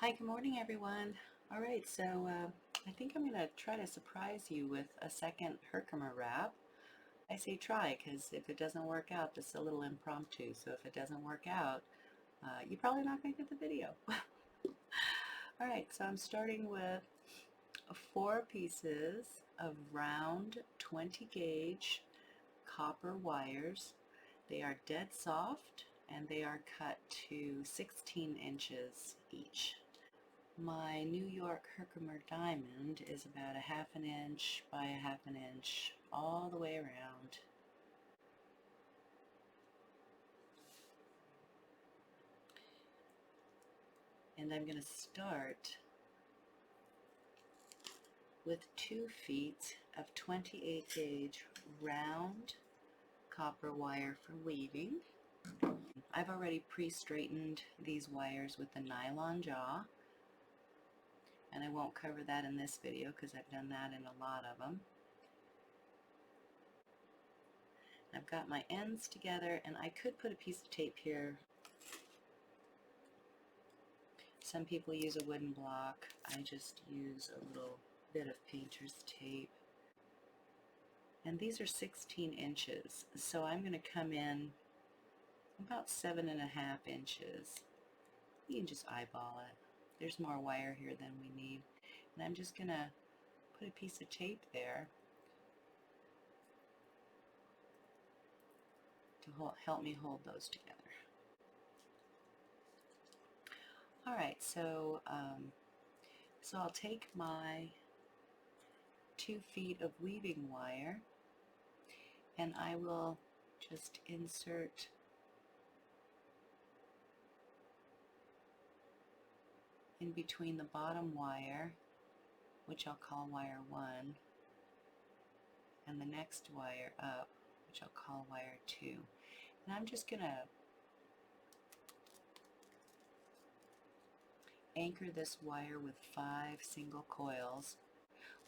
Hi, good morning, everyone. All right, so I think I'm going to try to surprise you with a second Herkimer wrap. I say try because if it doesn't work out, this is a little impromptu. So if it doesn't work out, you're probably not going to get the video. All right, so I'm starting with 4 pieces of round 20 gauge copper wires. They are dead soft and they are cut to 16 inches each. My New York Herkimer Diamond is about a 1/2 inch by a 1/2 inch all the way around. And I'm going to start with 2 feet of 28 gauge round copper wire for weaving. I've already pre-straightened these wires with the nylon jaw, and I won't cover that in this video because I've done that in a lot of them. I've got my ends together, and I could put a piece of tape here. Some people use a wooden block. I just use a little bit of painter's tape. And these are 16 inches, so I'm going to come in about 7.5 inches. You can just eyeball it. There's more wire here than we need. And I'm just going to put a piece of tape there to help me hold those together. All right, so I'll take my 2 feet of weaving wire, and I will just insert in between the bottom wire, which I'll call wire 1, and the next wire up, which I'll call wire 2. And I'm just going to anchor this wire with 5 single coils.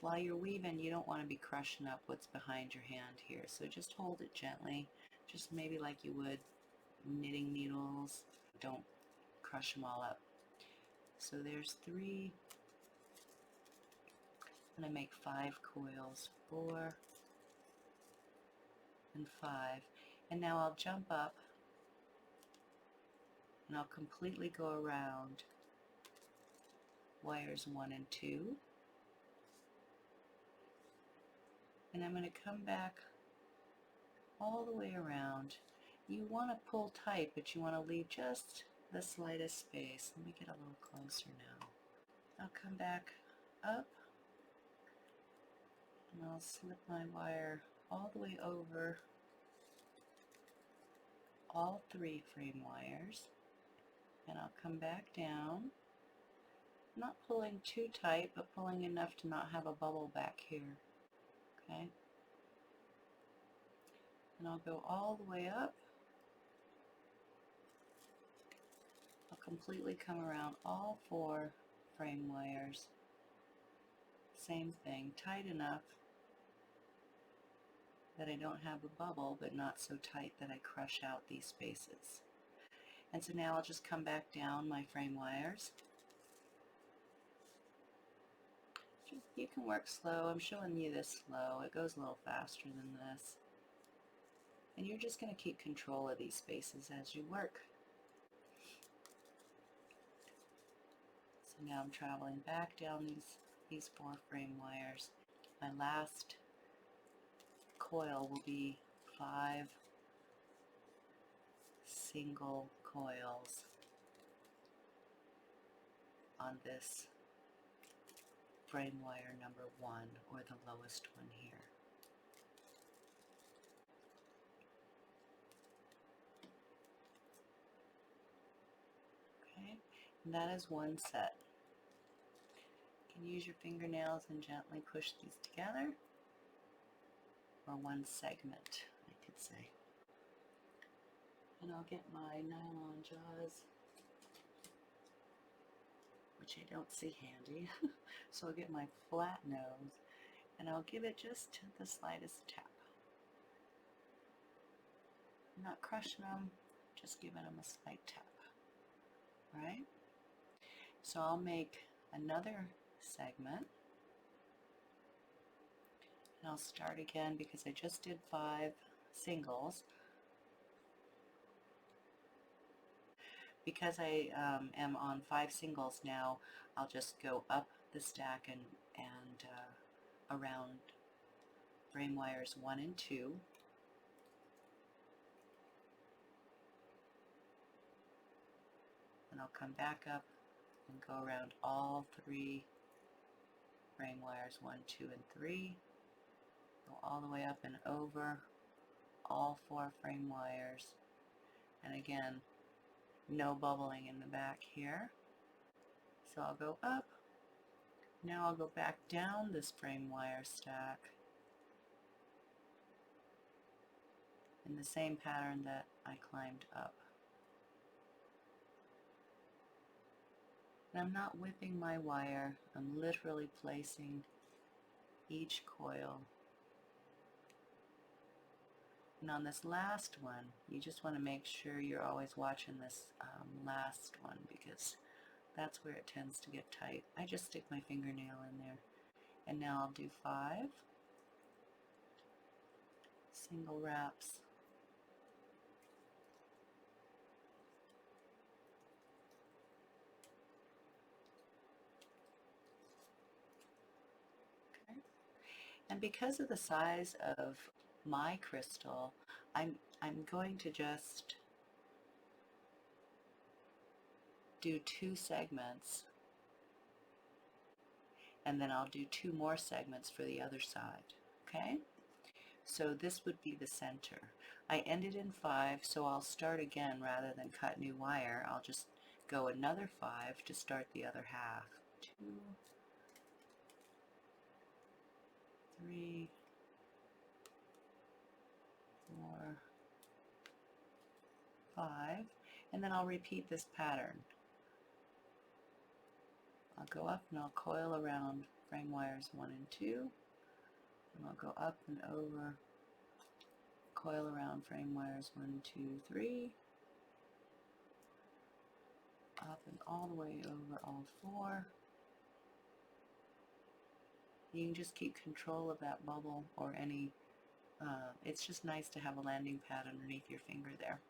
While you're weaving, you don't want to be crushing up what's behind your hand here, so just hold it gently, just maybe like you would knitting needles. Don't crush them all up. So there's 3. I'm going to make 5 coils, 4 and 5, and now I'll jump up and I'll completely go around wires 1 and 2, and I'm going to come back all the way around. You want to pull tight, but you want to leave just the slightest space. Let me get a little closer now. I'll come back up and I'll slip my wire all the way over all 3 frame wires, and I'll come back down, not pulling too tight, but pulling enough to not have a bubble back here. Okay? And I'll go all the way up. I'll completely come around all 4 frame wires. Same thing, tight enough that I don't have a bubble, but not so tight that I crush out these spaces. And so now I'll just come back down my frame wires. You can work slow. I'm showing you this slow. It goes a little faster than this. And you're just going to keep control of these spaces as you work. So now I'm traveling back down these 4 frame wires. My last coil will be 5 single coils on this frame wire number 1, or the lowest one here. Okay, and that is one set. You can use your fingernails and gently push these together, or one segment, I could say. And I'll get my nylon jaws, which I don't see handy, so I'll get my flat nose, and I'll give it just the slightest tap. I'm not crushing them, just giving them a slight tap. All right? So I'll make another segment, and I'll start again because I just did 5 singles. Because I am on 5 singles now, I'll just go up the stack and around frame wires 1 and 2. And I'll come back up and go around all 3 frame wires 1, 2, and 3. Go all the way up and over all 4 frame wires. And again, no bubbling in the back here. So I'll go up. Now I'll go back down this frame wire stack in the same pattern that I climbed up. And I'm not whipping my wire, I'm literally placing each coil. And on this last one, you just want to make sure you're always watching this last one, because that's where it tends to get tight. I just stick my fingernail in there. And now I'll do 5 single wraps. Okay. And because of the size of my crystal, I'm going to just do 2 segments, and then I'll do 2 more segments for the other side. Okay? So this would be the center. I ended in 5, so I'll start again rather than cut new wire. I'll just go another 5 to start the other half. 2, 3, 4, 5, and then I'll repeat this pattern. I'll go up and I'll coil around frame wires 1 and 2, and I'll go up and over, coil around frame wires 1, 2, 3, up and all the way over all 4. You can just keep control of that bubble or any, it's just nice to have a landing pad underneath your finger there.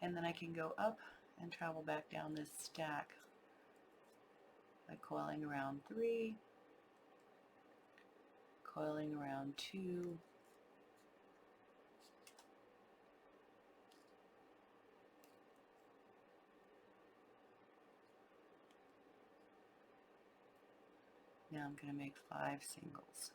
And then I can go up and travel back down this stack by coiling around 3, coiling around 2, now I'm going to make 5 singles.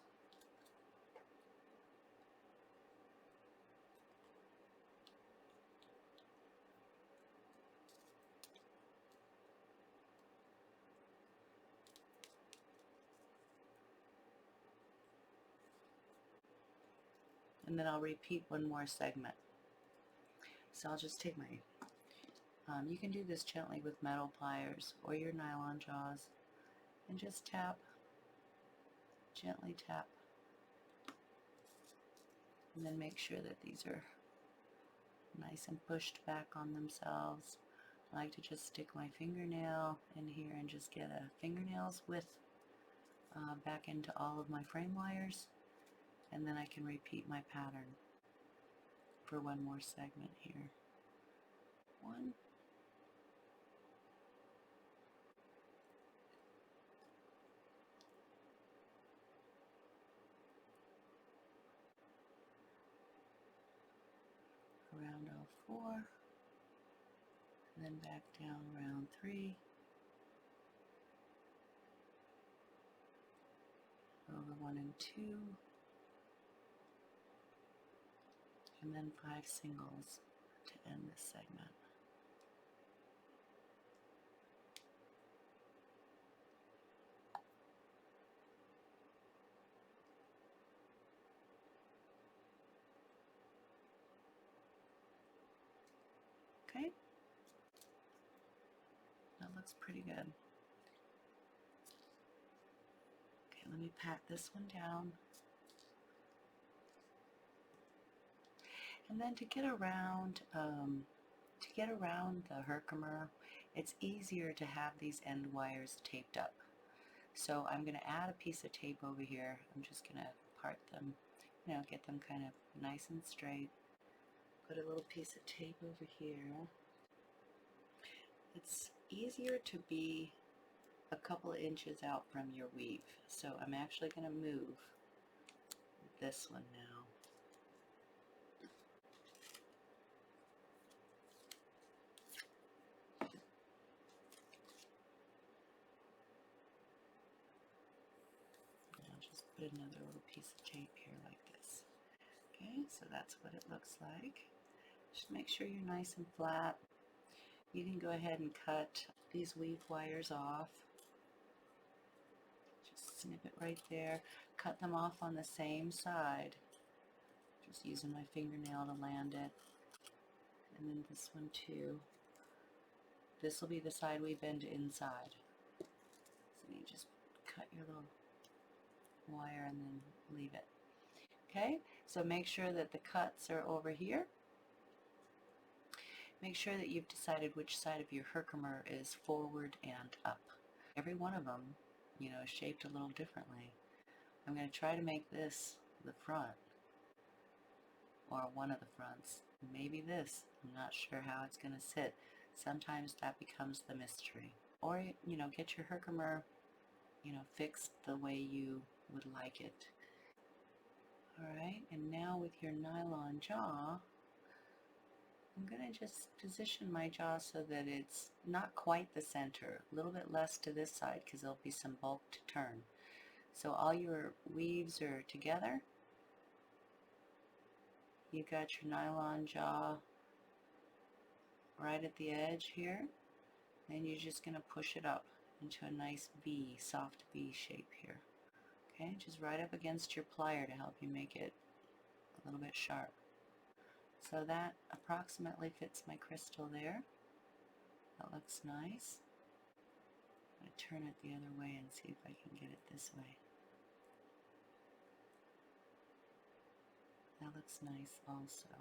And then I'll repeat 1 more segment. So I'll just take my, you can do this gently with metal pliers or your nylon jaws, and just tap, gently tap, and then make sure that these are nice and pushed back on themselves. I like to just stick my fingernail in here and just get a fingernail's width back into all of my frame wires, and then I can repeat my pattern for 1 more segment here. 1, around all 4, and then back down around 3, over 1 and 2, and then 5 singles to end this segment. Okay, that looks pretty good. Okay, let me pat this one down. And then to get around the Herkimer, it's easier to have these end wires taped up. So I'm going to add a piece of tape over here. I'm just going to part them, get them kind of nice and straight. Put a little piece of tape over here. It's easier to be a couple of inches out from your weave. So I'm actually going to move this one now. I'll just put another little piece of tape here like this. Okay, so that's what it looks like. Just make sure you're nice and flat. You can go ahead and cut these weave wires off. Just snip it right there. Cut them off on the same side. Just using my fingernail to land it. And then this one too. This will be the side we bend inside. So you just cut your little wire and then leave it. Okay, so make sure that the cuts are over here. Make sure that you've decided which side of your Herkimer is forward and up. Every one of them, is shaped a little differently. I'm going to try to make this the front, or one of the fronts. Maybe this. I'm not sure how it's going to sit. Sometimes that becomes the mystery. Or, get your Herkimer, fixed the way you would like it. Alright, and now with your nylon jaw, I'm going to just position my jaw so that it's not quite the center, a little bit less to this side because there'll be some bulk to turn. So all your weaves are together. You got your nylon jaw right at the edge here, and you're just going to push it up into a nice V, soft V shape here. Okay, just right up against your plier to help you make it a little bit sharp. So that approximately fits my crystal there. That looks nice. I'm going to turn it the other way and see if I can get it this way. That looks nice also.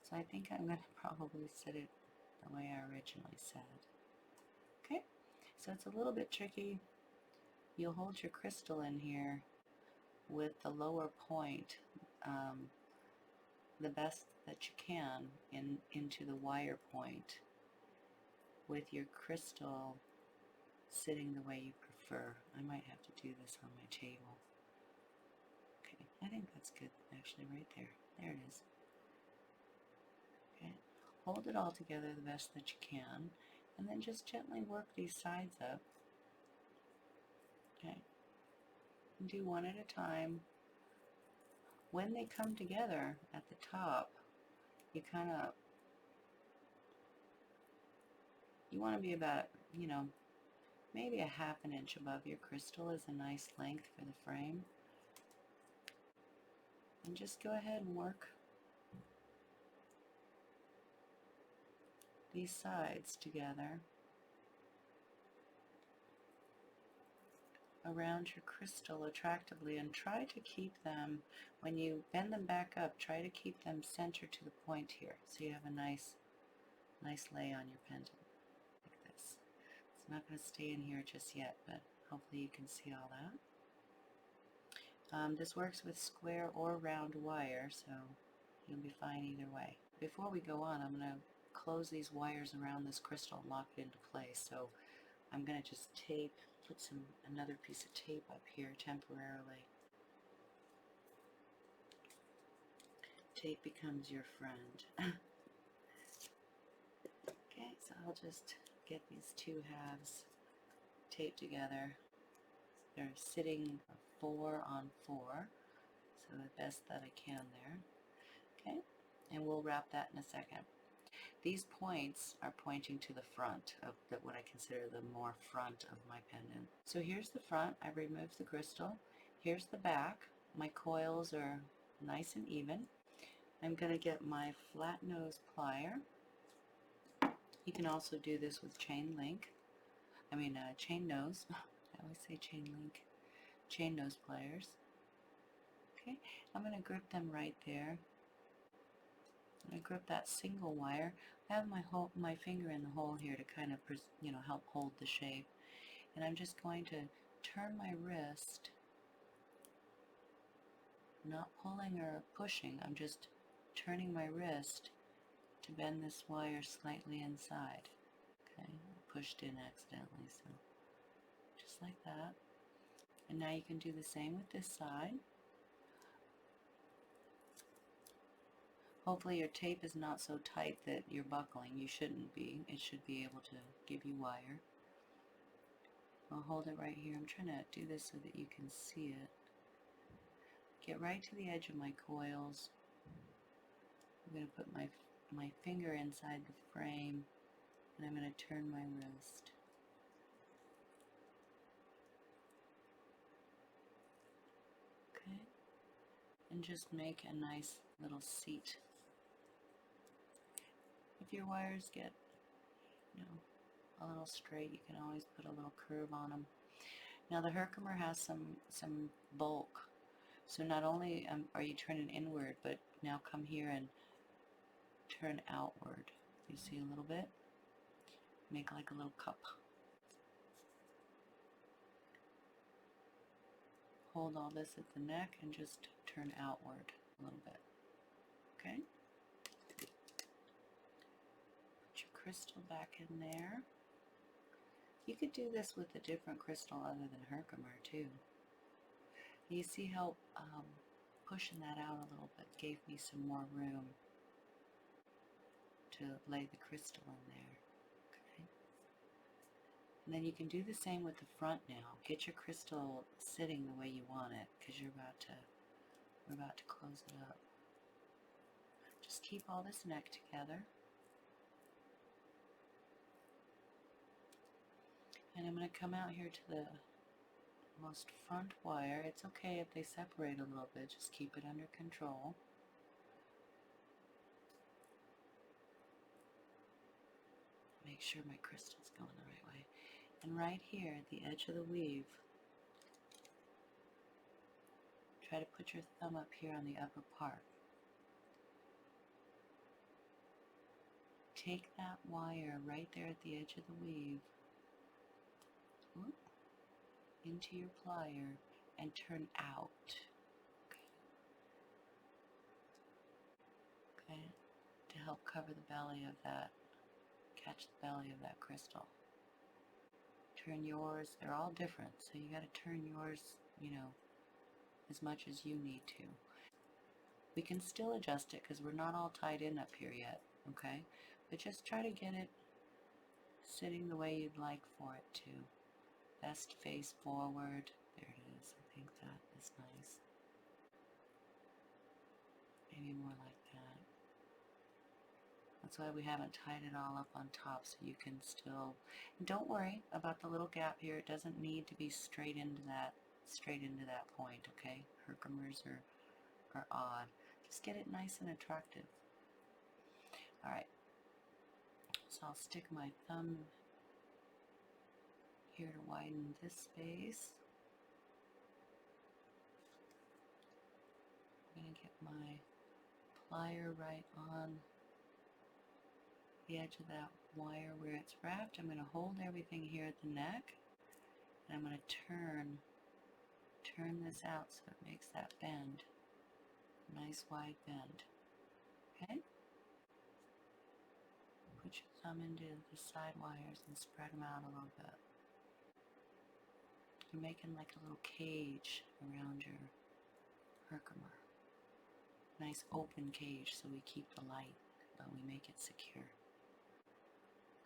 So I think I'm going to probably set it the way I originally said. Okay, so it's a little bit tricky. You'll hold your crystal in here with the lower point the best that you can into the wire point, with your crystal sitting the way you prefer. I might have to do this on my table. Okay, I think that's good actually right there. There it is. Okay, hold it all together the best that you can, and then just gently work these sides up. Okay, and do one at a time. When they come together at the top, you want to be about, maybe a half an inch above your crystal is a nice length for the frame. And just go ahead and work these sides together around your crystal attractively, and try to keep them, when you bend them back up, try to keep them centered to the point here, so you have a nice lay on your pendant like this. It's not going to stay in here just yet, but hopefully you can see all that. This works with square or round wire, so you'll be fine either way. Before we go on, I'm going to close these wires around this crystal and lock it into place. So I'm going to just put another piece of tape up here temporarily. Tape becomes your friend. Okay, so I'll just get these two halves taped together. They're sitting 4 on 4, so the best that I can there. Okay, and we'll wrap that in a second. These points are pointing to the front of what I consider the more front of my pendant. So here's the front. I removed the crystal. Here's the back. My coils are nice and even. I'm going to get my flat nose plier. You can also do this with chain nose. I always say chain link. Chain nose pliers. Okay, I'm going to grip them right there. So I grip that single wire. I have my finger in the hole here to kind of, help hold the shape. And I'm just going to turn my wrist, not pulling or pushing, I'm just turning my wrist to bend this wire slightly inside. Okay, pushed in accidentally, so just like that. And now you can do the same with this side. Hopefully your tape is not so tight that you're buckling. You shouldn't be. It should be able to give you wire. I'll hold it right here. I'm trying to do this so that you can see it. Get right to the edge of my coils. I'm going to put my finger inside the frame, and I'm going to turn my wrist. Okay, and just make a nice little seat. If your wires get, a little straight, you can always put a little curve on them. Now the Herkimer has some bulk, so not only are you turning inward, but now come here and turn outward. You see a little bit? Make like a little cup. Hold all this at the neck and just turn outward a little bit. Okay? Put your crystal back in there. You could do this with a different crystal other than Herkimer too. You see how pushing that out a little bit gave me some more room to lay the crystal in there. Okay. And then you can do the same with the front now. Get your crystal sitting the way you want it, because we're about to close it up. Just keep all this neck together. And I'm going to come out here to the most front wire. It's okay if they separate a little bit, just keep it under control. Make sure my crystal's going the right way. And right here at the edge of the weave, try to put your thumb up here on the upper part. Take that wire right there at the edge of the weave into your plier and turn out. Okay, to help cover the belly of that, catch the belly of that crystal. Turn yours, they're all different, so you got to turn yours, as much as you need to. We can still adjust it because we're not all tied in up here yet, okay? But just try to get it sitting the way you'd like for it to. Best face forward. There it is. I think that is nice. Maybe more like that. That's why we haven't tied it all up on top, so you can still. And don't worry about the little gap here. It doesn't need to be straight into that point, okay? Herkimers are odd. Just get it nice and attractive. All right. So I'll stick my thumb here to widen this space. I'm going to get my plier right on the edge of that wire where it's wrapped. I'm going to hold everything here at the neck, and I'm going to turn this out so it makes that bend. Nice wide bend. Okay? Put your thumb into the side wires and spread them out a little bit. You're making like a little cage around your Herkimer. Nice open cage so we keep the light, but we make it secure.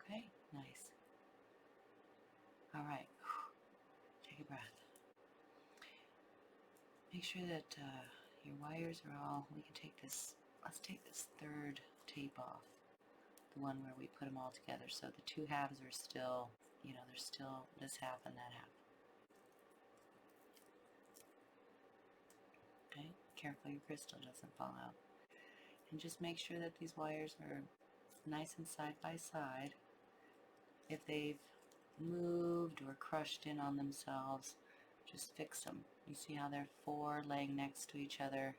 Okay, nice. All right, take a breath. Make sure that your wires are all, we can take this, let's take this third tape off. The one where we put them all together, so the two halves are still, there's still this half and that half. Okay, careful your crystal doesn't fall out. And just make sure that these wires are nice and side by side. If they've moved or crushed in on themselves, just fix them. You see how they're four laying next to each other?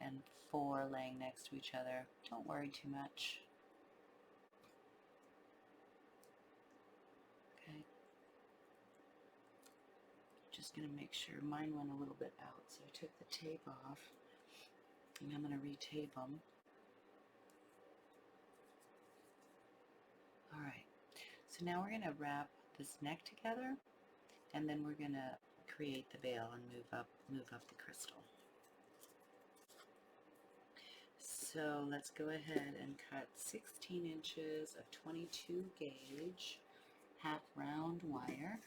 and 4 laying next to each other. Don't worry too much. Okay. Just going to make sure mine went a little bit out, so I took the tape off, and I'm going to retape them. Alright, so now we're going to wrap this neck together, and then we're going to create the veil and move up the crystal. So let's go ahead and cut 16 inches of 22 gauge half round wire.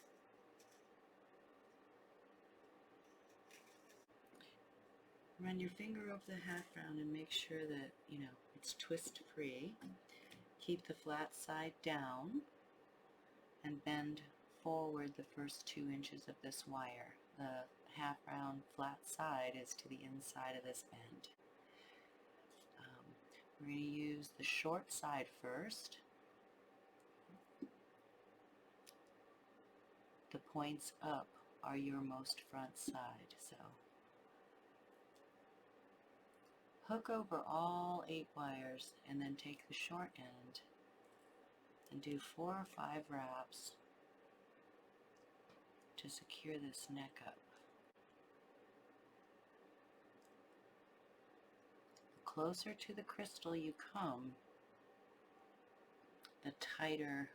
Run your finger over the half round and make sure that, it's twist free. Keep the flat side down and bend forward the first 2 inches of this wire. The half round flat side is to the inside of this bend. We're going to use the short side first. The points up are your most front side, so hook over all 8 wires and then take the short end and do 4 or 5 wraps to secure this neck up. The closer to the crystal you come, the tighter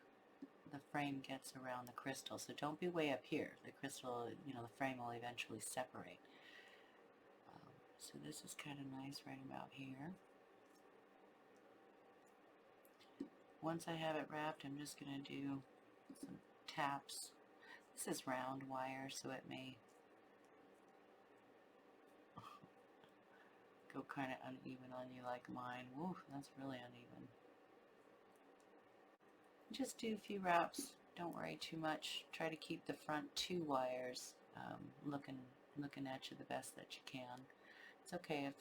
the frame gets around the crystal. So don't be way up here. The crystal, the frame will eventually separate. So this is kind of nice right about here. Once I have it wrapped, I'm just going to do some taps. This is round wire, so it may go kind of uneven on you like mine. Woo, that's really uneven. Just do a few wraps. Don't worry too much. Try to keep the front 2 wires looking at you the best that you can. It's okay if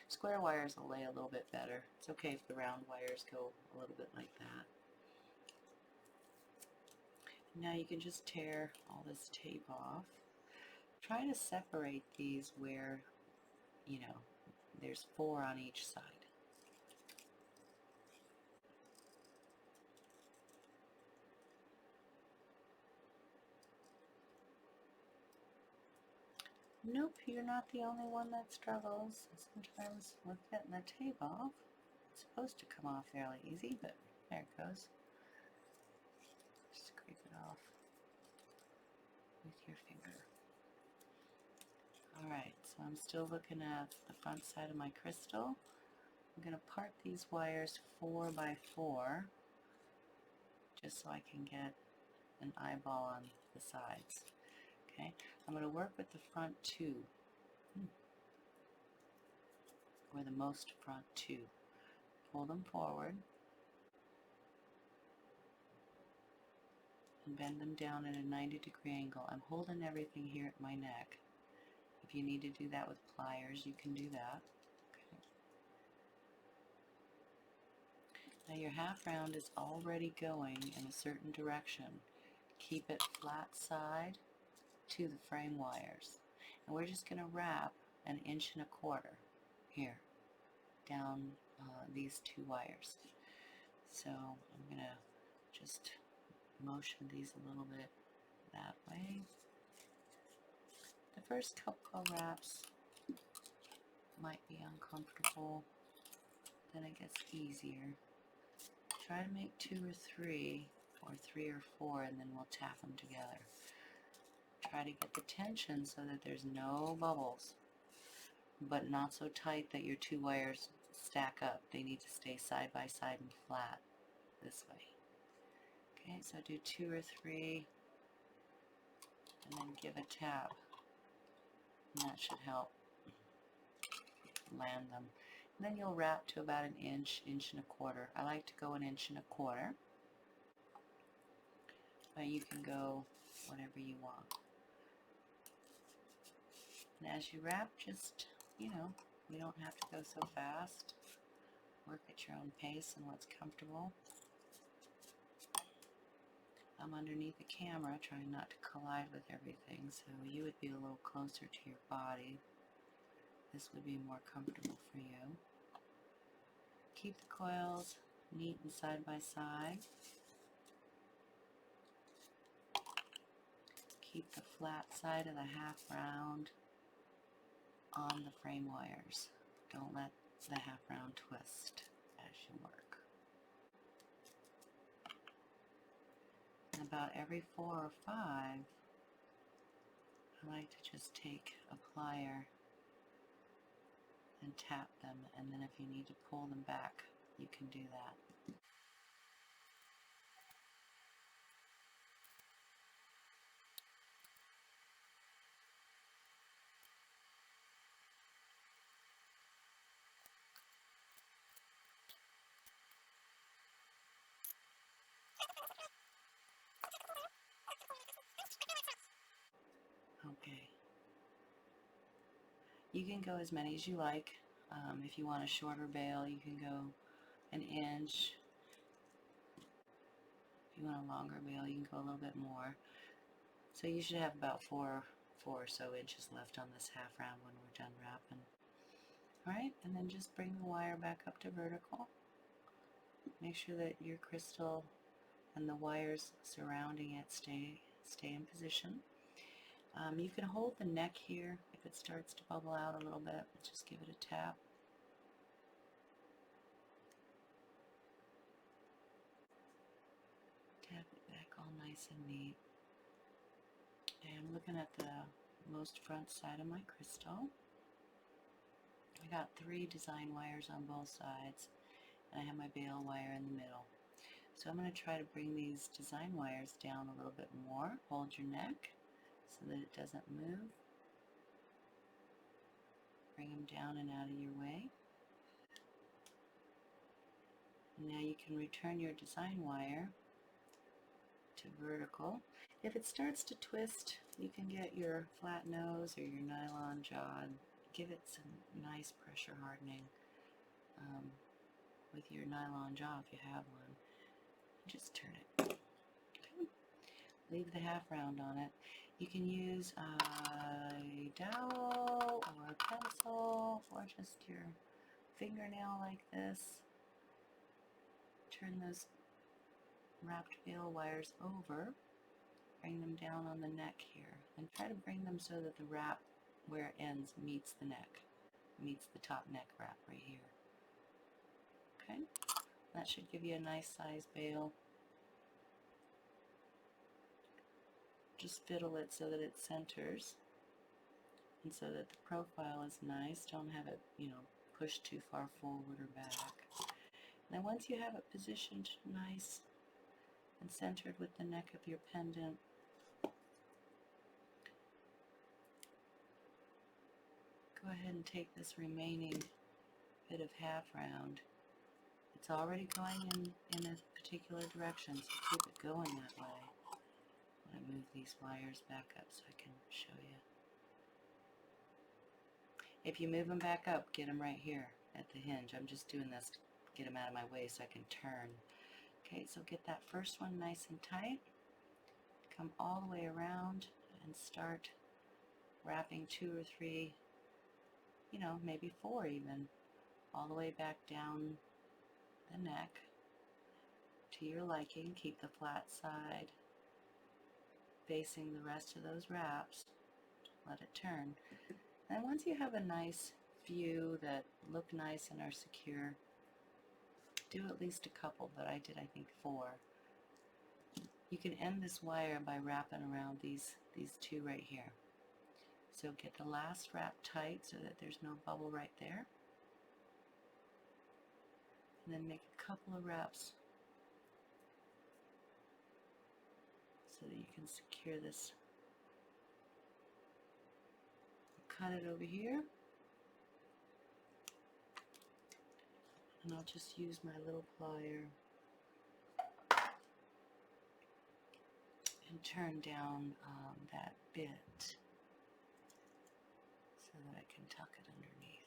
square wires will lay a little bit better. It's okay if the round wires go a little bit like that. Now you can just tear all this tape off. Try to separate these where, there's 4 on each side. Nope, you're not the only one that struggles. Sometimes with getting the tape off, it's supposed to come off fairly easy, but there it goes. Scrape it off with your finger. Alright, so I'm still looking at the front side of my crystal. I'm going to part these wires 4 by 4 just so I can get an eyeball on the sides. Okay, I'm going to work with the front 2, or the most front 2. Pull them forward and bend them down at a 90-degree angle. I'm holding everything here at my neck. If you need to do that with pliers, you can do that. Okay. Now your half round is already going in a certain direction. Keep it flat side to the frame wires. And we're just going to wrap 1.25 inches here down these 2 wires. So I'm going to just motion these a little bit that way. The first couple of wraps might be uncomfortable, then it gets easier. Try to make 2 or 3, or 3 or 4, and then we'll tap them together. Try to get the tension so that there's no bubbles, but not so tight that your 2 wires stack up. They need to stay side by side and flat this way. Okay, so do 2 or 3 and then give a tap, and that should help land them. And then you'll wrap to about 1 inch, 1.25 inches. I like to go 1.25 inches. But you can go whatever you want. And as you wrap, just, you don't have to go so fast. Work at your own pace and what's comfortable. I'm underneath the camera trying not to collide with everything, so you would be a little closer to your body. this would be more comfortable for you. Keep the coils neat and side by side. Keep the flat side of the half round on the frame wires. Don't let the half round twist as you work. And about every 4 or 5, I like to just take a plier and tap them, and then if you need to pull them back, you can do that. Okay. You can go as many as you like. If you want a shorter bail, you can go an inch. If you want a longer bail, you can go a little bit more. So you should have about four or so inches left on this half round when we're done wrapping. Alright, and then just bring the wire back up to vertical. Make sure that your crystal and the wires surrounding it stay in position. You can hold the neck here. If it starts to bubble out a little bit, just give it a tap. Tap it back all nice and neat. And I'm looking at the most front side of my crystal. I got 3 design wires on both sides, and I have my bail wire in the middle. So I'm going to try to bring these design wires down a little bit more. Hold your neck so that it doesn't move. Bring them down and out of your way. And now you can return your design wire to vertical. If it starts to twist, you can get your flat nose or your nylon jaw. Give it some nice pressure hardening with your nylon jaw if you have one. Just turn it. Okay. Leave the half round on it. You can use a dowel or a pencil or just your fingernail like this. Turn those wrapped bail wires over. Bring them down on the neck here. And try to bring them so that the wrap where it ends meets the neck. Meets the top neck wrap right here. Okay? That should give you a nice size bail. Just fiddle it so that it centers and so that the profile is nice. Don't have it, pushed too far forward or back. Now once you have it positioned nice and centered with the neck of your pendant, go ahead and take this remaining bit of half round. It's already going in a particular direction, so keep it going that way. I'm going to move these wires back up so I can show you. If you move them back up, get them right here at the hinge. I'm just doing this to get them out of my way so I can turn. Okay, so get that first one nice and tight. Come all the way around and start wrapping 2 or 3, maybe 4 even, all the way back down the neck to your liking. Keep the flat side facing the rest of those wraps. Let it turn. And once you have a nice few that look nice and are secure, do at least a couple, but I did, I think, 4. You can end this wire by wrapping around these 2 right here. So get the last wrap tight so that there's no bubble right there. And then make a couple of wraps so that you can secure this. Cut it over here. And I'll just use my little plier and turn down that bit so that I can tuck it underneath.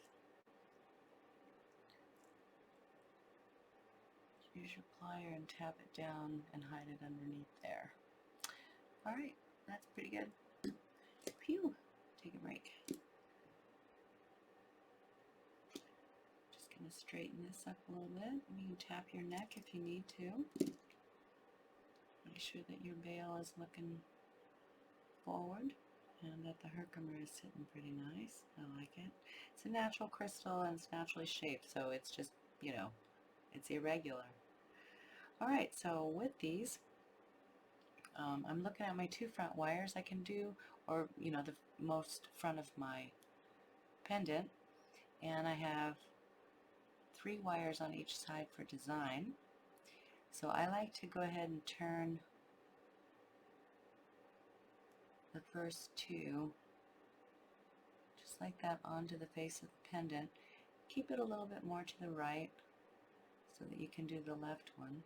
Use your plier and tap it down and hide it underneath there. Alright, that's pretty good. Phew, take a break. straighten this up a little bit. You can tap your neck if you need to. Make sure that your veil is looking forward and that the Herkimer is sitting pretty nice. I like it. It's a natural crystal and it's naturally shaped, so it's just, you know, it's irregular. Alright, so with these, I'm looking at my 2 front wires I can do, or, you know, the most front of my pendant, and I have 3 wires on each side for design. So I like to go ahead and turn the first 2 just like that onto the face of the pendant. Keep it a little bit more to the right so that you can do the left one.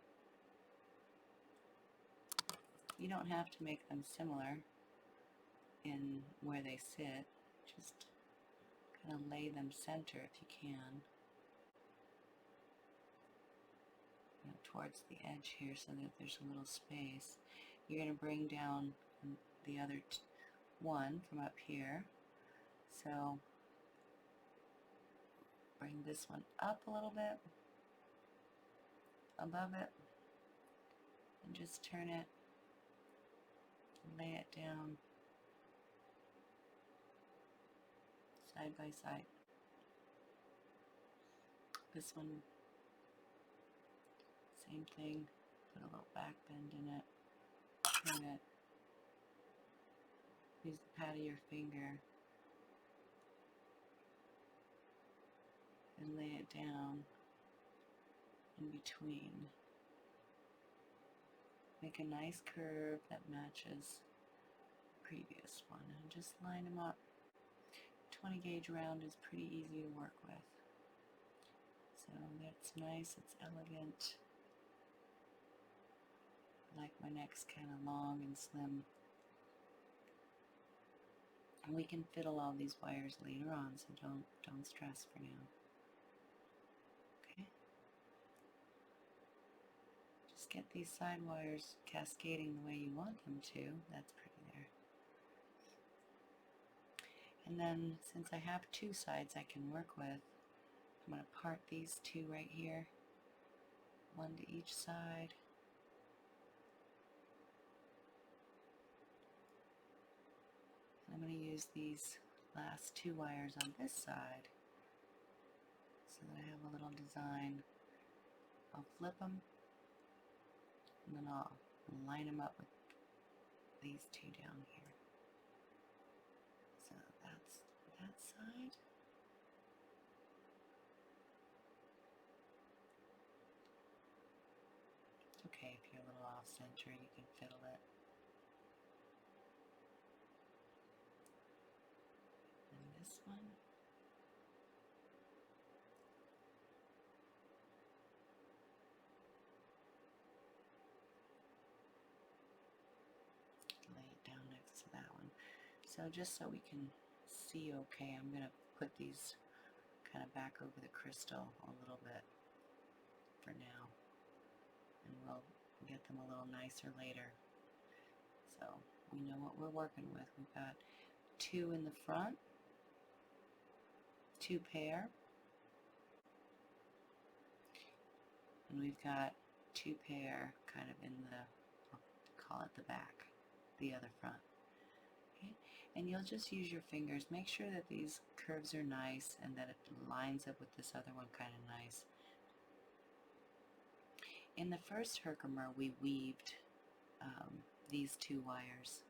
You don't have to make them similar in where they sit. Just kind of lay them center if you can. You know, towards the edge here so that there's a little space. You're going to bring down the other one from up here. So bring this one up a little bit above it and just turn it, lay it down side by side. This one, same thing, put a little back bend in it, turn it, use the pad of your finger and lay it down in between. Make a nice curve that matches the previous one and just line them up. 20 gauge round is pretty easy to work with. So that's nice, it's elegant. I like my neck's kind of long and slim. And we can fiddle all these wires later on, so don't stress for now. Okay. Just get these side wires cascading the way you want them to. That's pretty there. And then, since I have 2 sides I can work with, I'm going to part these 2 right here, 1 to each side. And I'm going to use these last 2 wires on this side so that I have a little design. I'll flip them and then I'll line them up with these 2 down here. So that's that side. It's okay if you're a little off center, you can fiddle it. And this one. Lay it down next to that one. So just so we can see okay, I'm going to put these kind of back over the crystal a little bit for now. And we'll get them a little nicer later. So we know what we're working with. We've got 2 in the front, 2 pair, and we've got 2 pair kind of in the, I'll call it the back, the other front. Okay? And you'll just use your fingers. Make sure that these curves are nice and that it lines up with this other one kind of nice. In the first Herkimer, we weaved these 2 wires.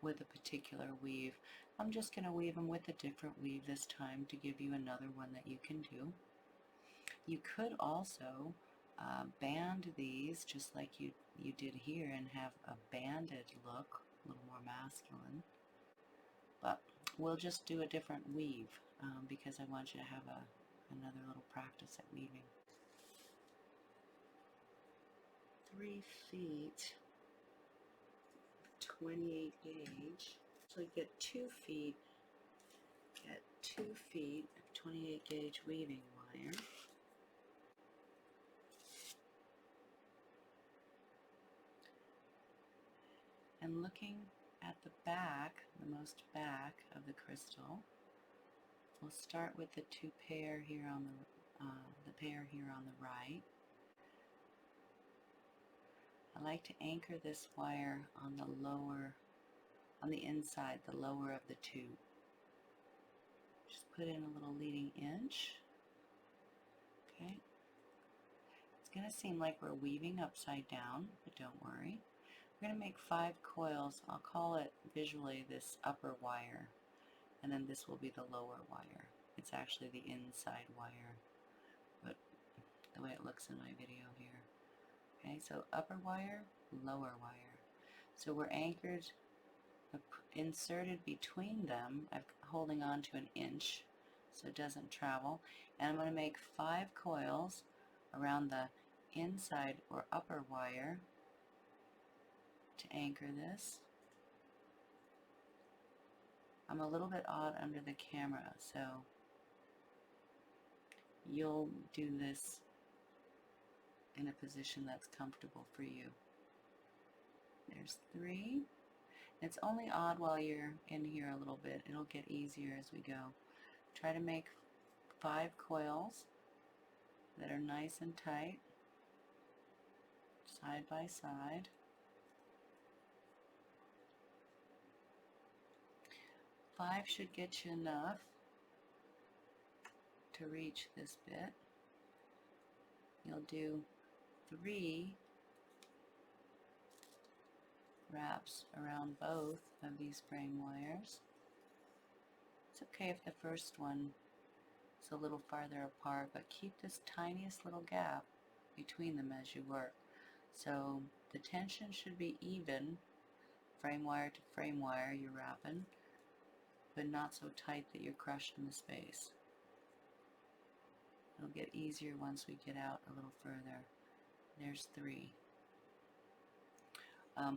With a particular weave. I'm just going to weave them with a different weave this time to give you another one that you can do. You could also band these just like you did here and have a banded look, a little more masculine. But we'll just do a different weave because I want you to have another little practice at weaving. 3 feet, 28 gauge. So you get 2 feet, get 2 feet of 28 gauge weaving wire. And looking at the back, the most back of the crystal, we'll start with the pair here on the pair here on the right. I like to anchor this wire on on the inside, the lower of the two. Just put in a little leading inch. Okay. It's going to seem like we're weaving upside down, but don't worry. We're going to make 5 coils. I'll call it visually this upper wire, and then this will be the lower wire. It's actually the inside wire, but the way it looks in my video here. Okay, so upper wire, lower wire. So we're anchored, inserted between them. I'm holding on to an inch so it doesn't travel. And I'm going to make 5 coils around the inside or upper wire to anchor this. I'm a little bit odd under the camera, so you'll do this in a position that's comfortable for you. There's 3. It's only odd while you're in here a little bit. It'll get easier as we go. Try to make 5 coils that are nice and tight, side by side. 5 should get you enough to reach this bit. You'll do 3 wraps around both of these frame wires. It's okay if the first one is a little farther apart, but keep this tiniest little gap between them as you work. So the tension should be even, frame wire to frame wire you're wrapping, but not so tight that you're crushing the space. It'll get easier once we get out a little further. There's 3.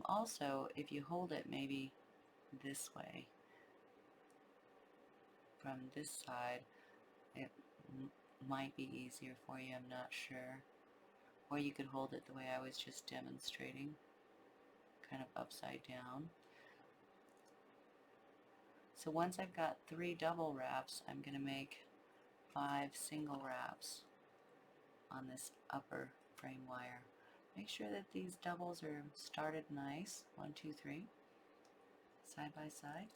Also, if you hold it maybe this way, from this side, it might be easier for you, I'm not sure. Or you could hold it the way I was just demonstrating, kind of upside down. So once I've got 3 double wraps, I'm going to make 5 single wraps on this upper frame wire. Make sure that these doubles are started nice, 1, 2, 3, side by side,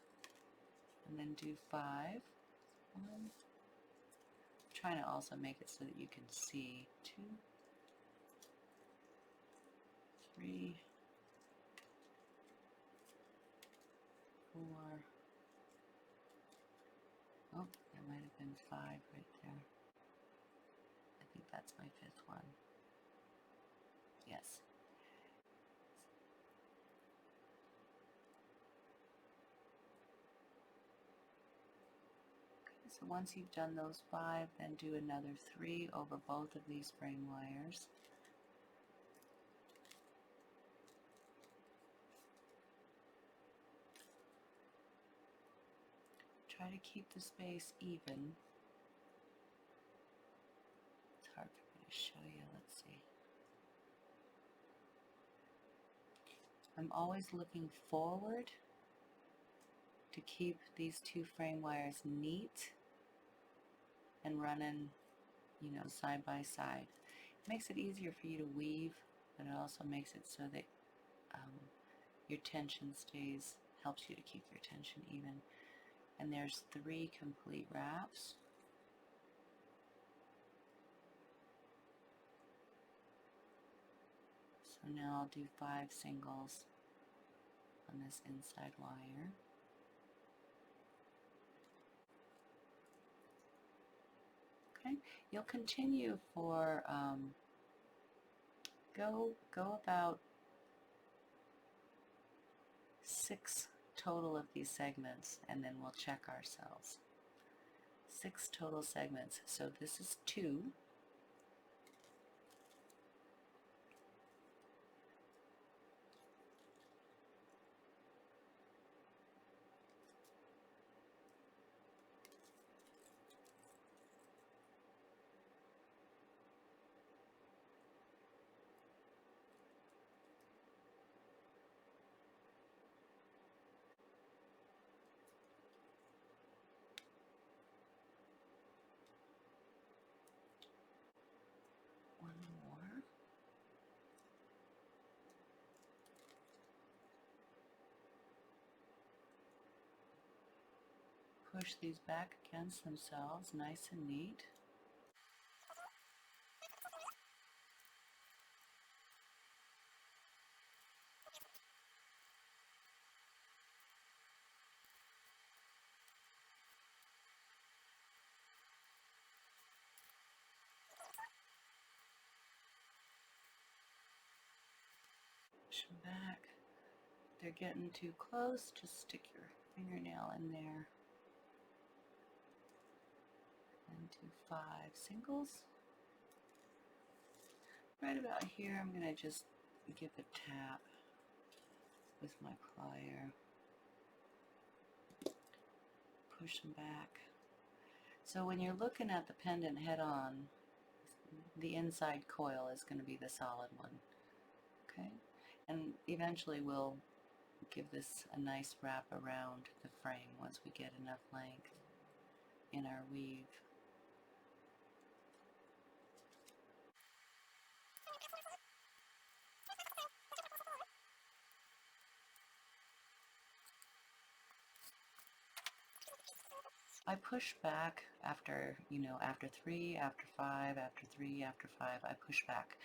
and then do 5. 1. I'm trying to also make it so that you can see. 2, 3, 4. Oh, there might have been 5 right there. I think that's my 5th one. Yes. Okay, so once you've done those 5, then do another 3 over both of these frame wires. Try to keep the space even. It's hard for me to show you. Let's see. I'm always looking forward to keep these 2 frame wires neat and running, you know, side by side. It makes it easier for you to weave, but it also makes it so that your tension helps you to keep your tension even. And there's 3 complete wraps. So now I'll do 5 singles on this inside wire. Okay, you'll continue for go about 6 total of these segments, and then we'll check ourselves. 6 total segments. So this is 2. push these back against themselves, nice and neat. Push them back. If they're getting too close, just stick your fingernail in there. And do 5 singles. Right about here, I'm going to just give a tap with my plier. Push them back. So when you're looking at the pendant head on, the inside coil is going to be the solid one. Okay? And eventually we'll give this a nice wrap around the frame once we get enough length in our weave. I push back after, after 3, after 5, after 3, after 5, I push back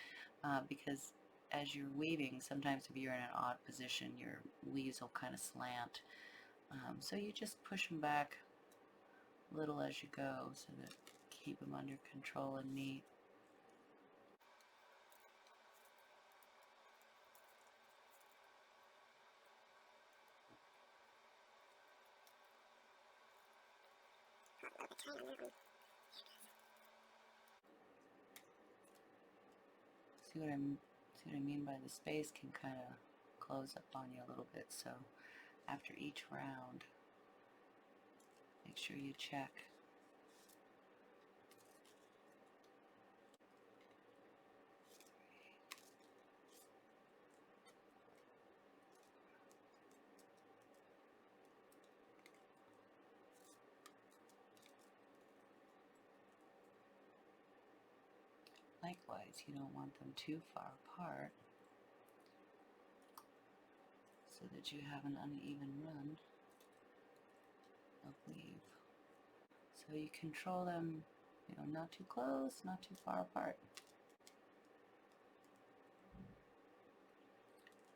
because as you're weaving, sometimes if you're in an odd position, your weaves will kind of slant. So you just push them back a little as you go so that keep them under control and neat. See what I mean by the space can kind of close up on you a little bit, so after each round, make sure you check. Likewise, you don't want them too far apart so that you have an uneven run of weave. So you control them, not too close, not too far apart.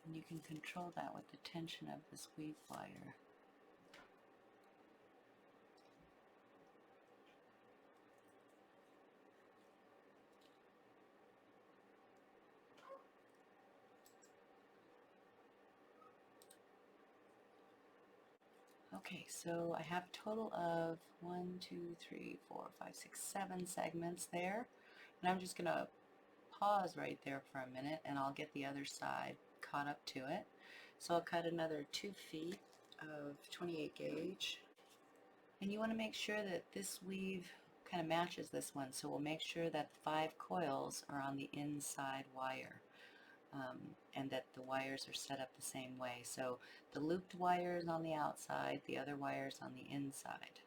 And you can control that with the tension of this weave wire. Okay, so I have a total of 1, 2, 3, 4, 5, 6, 7 segments there. And I'm just going to pause right there for a minute and I'll get the other side caught up to it. So I'll cut another 2 feet of 28 gauge. And you want to make sure that this weave kind of matches this one. So we'll make sure that 5 coils are on the inside wire. And that the wires are set up the same way. So the looped wire is on the outside, the other wire is on the inside.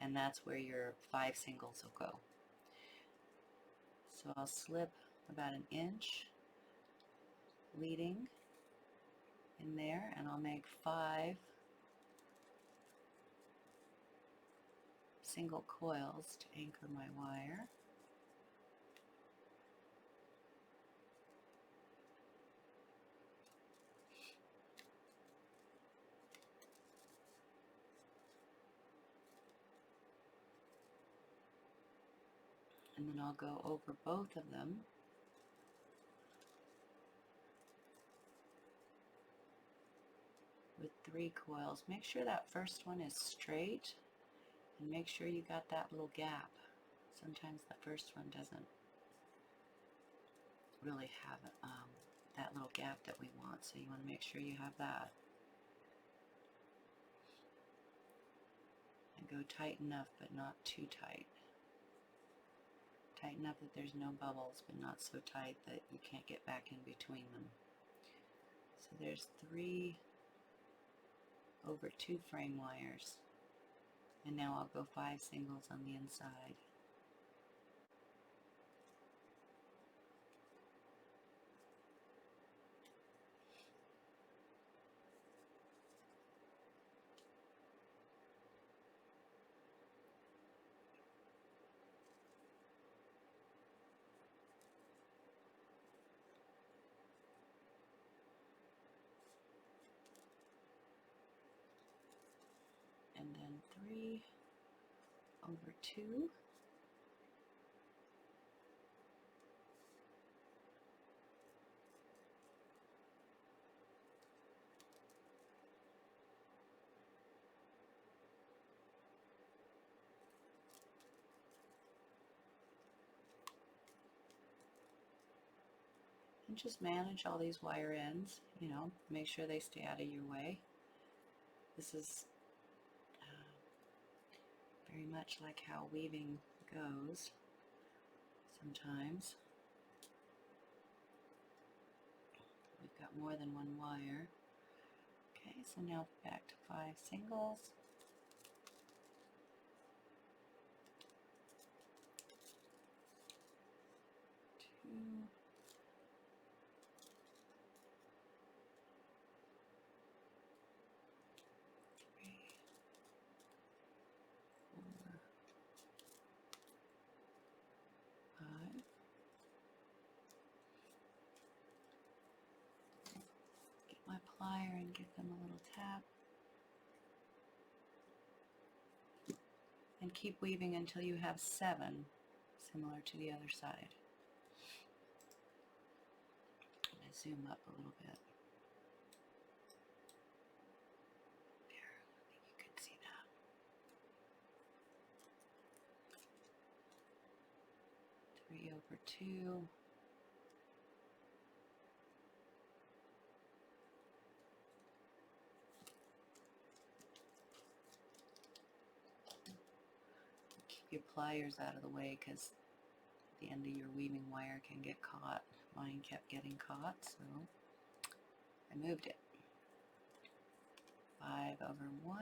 And that's where your 5 singles will go. So I'll slip about 1 inch leading in there, and I'll make 5 single coils to anchor my wire. And then I'll go over both of them with 3 coils. Make sure that first one is straight and make sure you got that little gap. Sometimes the first one doesn't really have that little gap that we want, so you want to make sure you have that. And go tight enough but not too tight. Tight enough that there's no bubbles, but not so tight that you can't get back in between them. So there's 3 over 2 frame wires. And now I'll go 5 singles on the inside. 3 over 2. And just manage all these wire ends, you know, make sure they stay out of your way. This is very much like how weaving goes sometimes. We've got more than one wire. Okay, so now back to 5 singles. 2, 3, 4, 5. Get my plier and give them a little tap. And keep weaving until you have 7, similar to the other side. I'm going to zoom up a little bit. There, I think you can see that. 3 over 2. Keep your pliers out of the way because the end of your weaving wire can get caught. Mine kept getting caught, so I moved it. 5 over 1.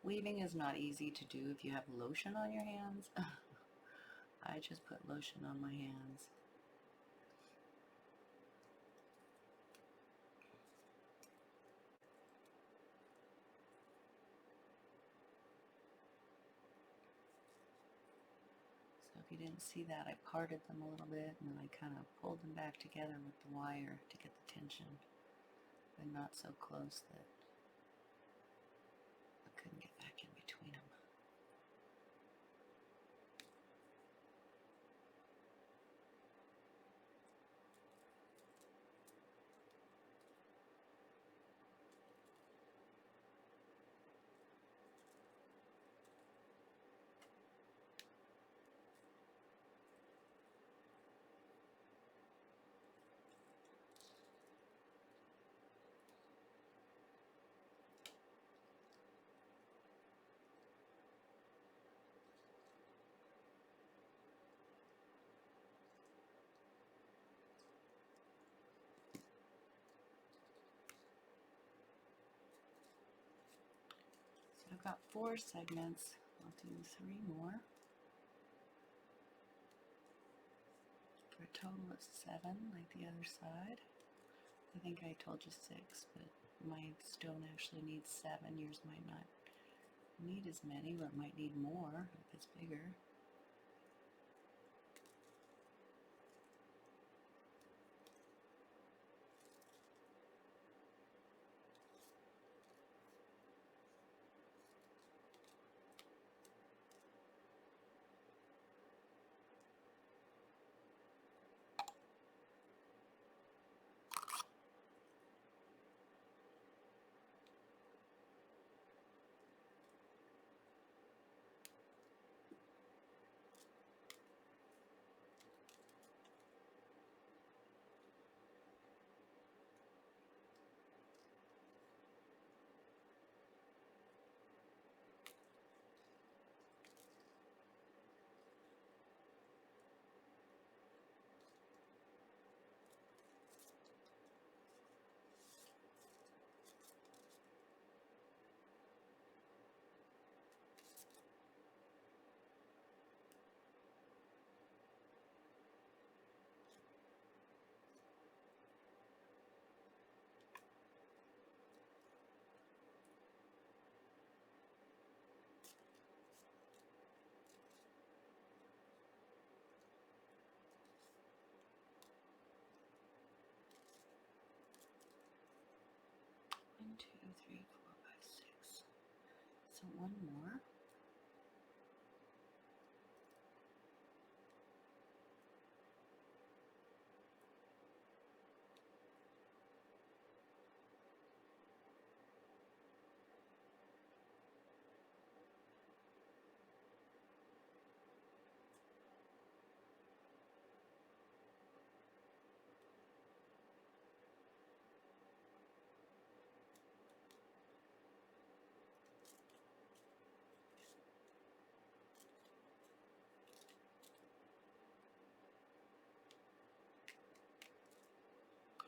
Weaving is not easy to do if you have lotion on your hands. I just put lotion on my hands. So if you didn't see that, I parted them a little bit and then I kind of pulled them back together with the wire to get the tension, but not so close that I couldn't get back in between them. So I've got 4 segments. I'll do 3 more for a total of 7, like the other side. I think I told you 6, but my stone actually needs 7. Yours might not need as many, or it might need more if it's bigger. 3, 4, 5, 6. So one more.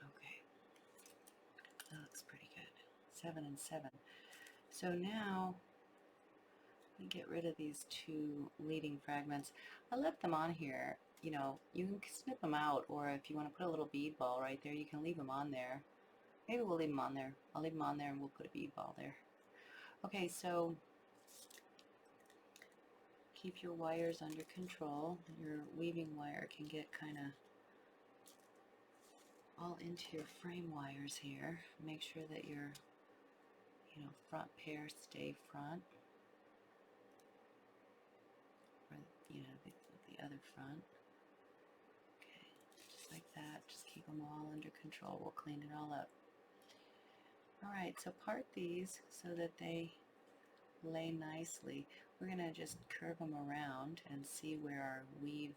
Okay, that looks pretty good. 7 and 7. So now we get rid of these two leading fragments. I left them on here. You know, you can snip them out, or if you want to put a little bead ball right there, you can leave them on there. Maybe we'll leave them on there. I'll leave them on there and we'll put a bead ball there. Okay, so keep your wires under control. Your weaving wire can get kind of all into your frame wires here. Make sure that your, front pair stay front. Or, the other front. Okay, just like that. Just keep them all under control. We'll clean it all up. Alright, so part these so that they lay nicely. We're going to just curve them around and see where our weave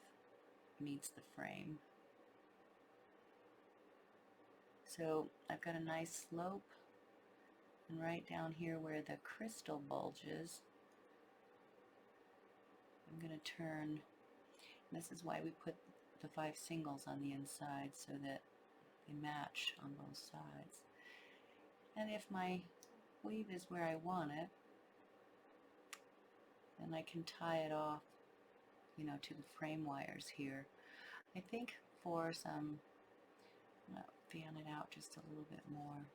meets the frame. So I've got a nice slope, and right down here where the crystal bulges, I'm going to turn. This is why we put the 5 singles on the inside, so that they match on both sides. And if my weave is where I want it, then I can tie it off, to the frame wires here. I think for some, I'm going to fan it out just a little bit more.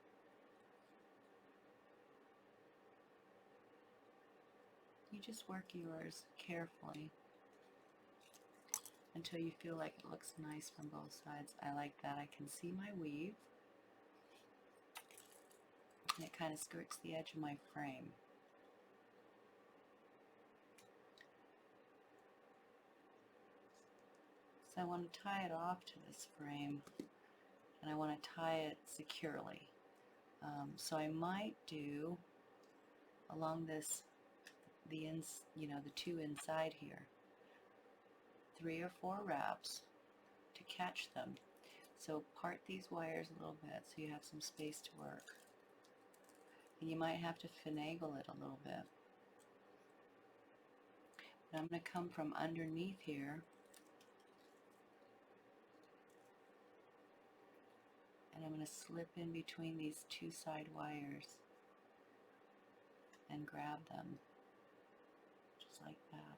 You just work yours carefully until you feel like it looks nice from both sides. I like that. I can see my weave, and it kind of skirts the edge of my frame. So I want to tie it off to this frame, and I want to tie it securely. So I might do along this, the two inside here, 3 or 4 wraps to catch them. So part these wires a little bit so you have some space to work. And you might have to finagle it a little bit. But I'm going to come from underneath here and I'm going to slip in between these 2 side wires and grab them just like that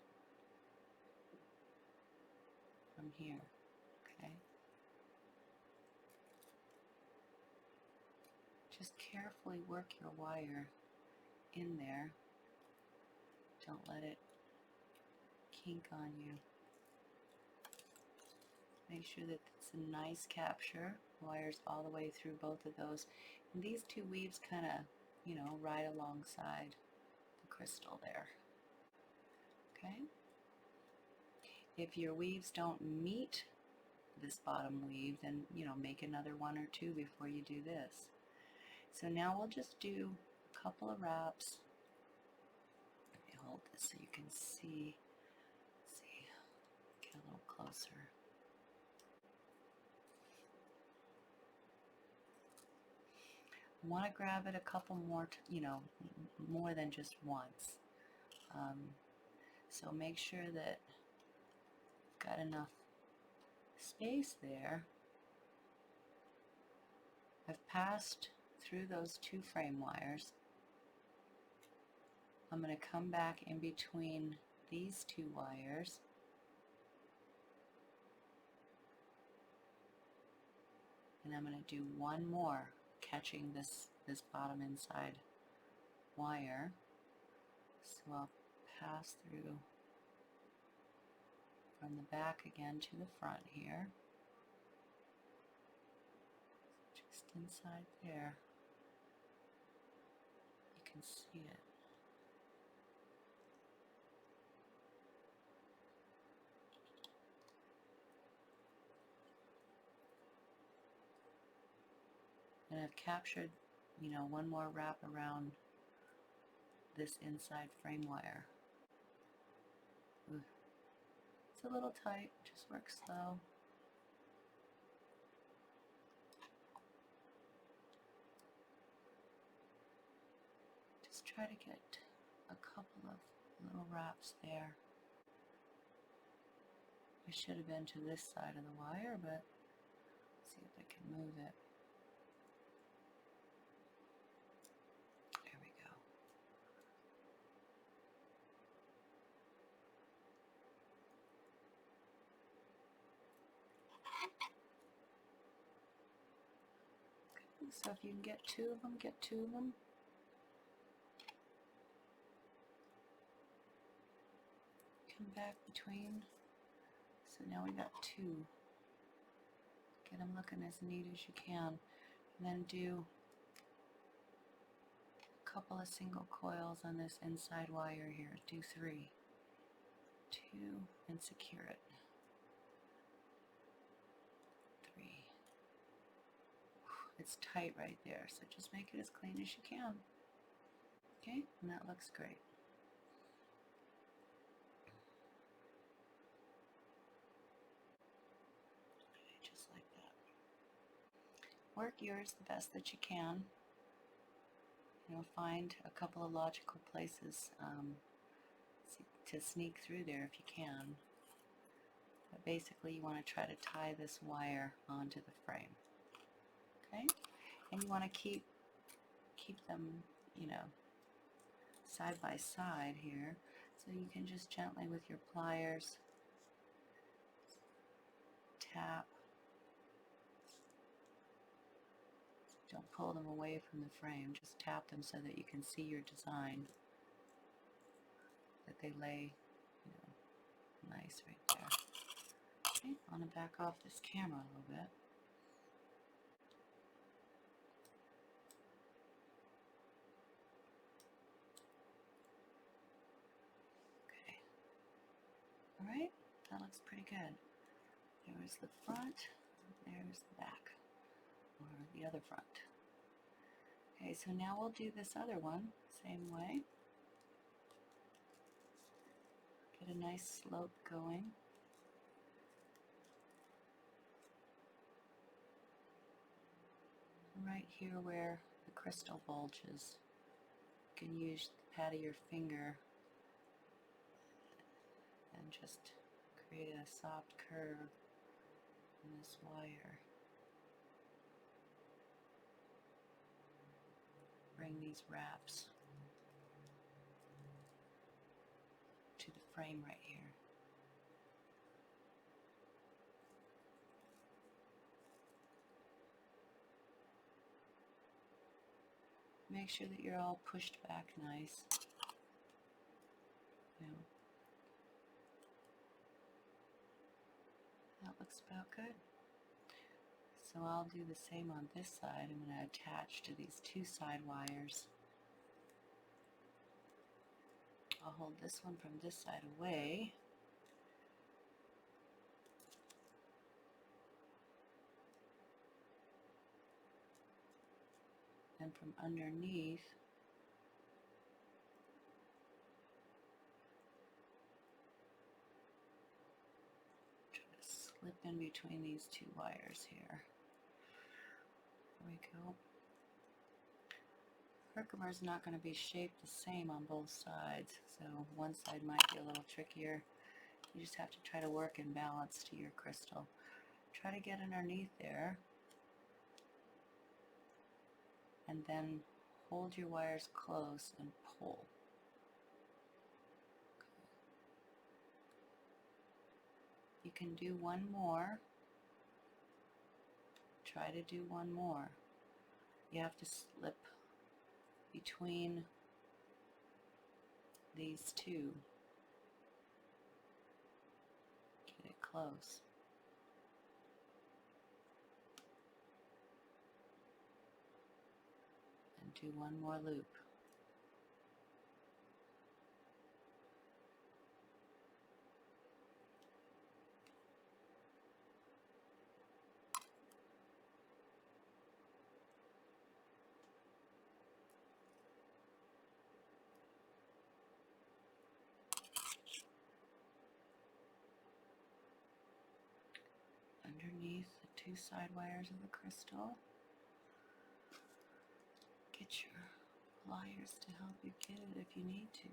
from here. Okay. Just carefully work your wire in there. Don't let it kink on you. Make sure that it's a nice capture. Wires all the way through both of those. And these 2 weaves kind of, right alongside the crystal there. Okay? If your weaves don't meet this bottom weave, then, make another 1 or 2 before you do this. So now we'll just do a couple of wraps. Let me hold this so you can see. Get a little closer. I want to grab it a couple more, more than just once. So make sure that you've got enough space there. I've passed through those 2 frame wires. I'm going to come back in between these 2 wires. And I'm going to do 1 more, catching this bottom inside wire. So I'll pass through from the back again to the front here. Just inside there. can see it. And I've captured, one more wrap around this inside frame wire. Ooh. It's a little tight, just work slow. Just try to get a couple of little wraps there. I should have been to this side of the wire, but let's see if I can move it. There we go. Okay, so if you can get two of them, get two of them. Come back between. So now we got two. Get them looking as neat as you can. And then do a couple of single coils on this inside wire here. Do 3. 2, and secure it. 3. It's tight right there, so just make it as clean as you can. Okay, and that looks great. Just like that. Work yours the best that you can. Find a couple of logical places to sneak through there if you can. But basically you want to try to tie this wire onto the frame. Okay? And you want to keep them, side by side here. So you can just gently with your pliers tap. Don't pull them away from the frame, just tap them so that you can see your design, that they lay, nice right there. Okay, I want to back off this camera a little bit. Okay, alright, that looks pretty good. There's the front, there's the back, or the other front. Okay, so now we'll do this other one, same way. Get a nice slope going. Right here where the crystal bulges, you can use the pad of your finger and just create a soft curve in this wire. Bring these wraps to the frame right here. Make sure that you're all pushed back nice. That looks about good. So I'll do the same on this side. I'm going to attach to these two side wires. I'll hold this one from this side away. And from underneath, try to slip in between these two wires here. There we go. Herkimer is not going to be shaped the same on both sides, so one side might be a little trickier. You just have to try to work in balance to your crystal. Try to get underneath there, and then hold your wires close and pull. You can do one more. Try to do one more. You have to slip between these two. Get it close. And do one more loop. 2 side wires of the crystal. Get your pliers to help you get it if you need to.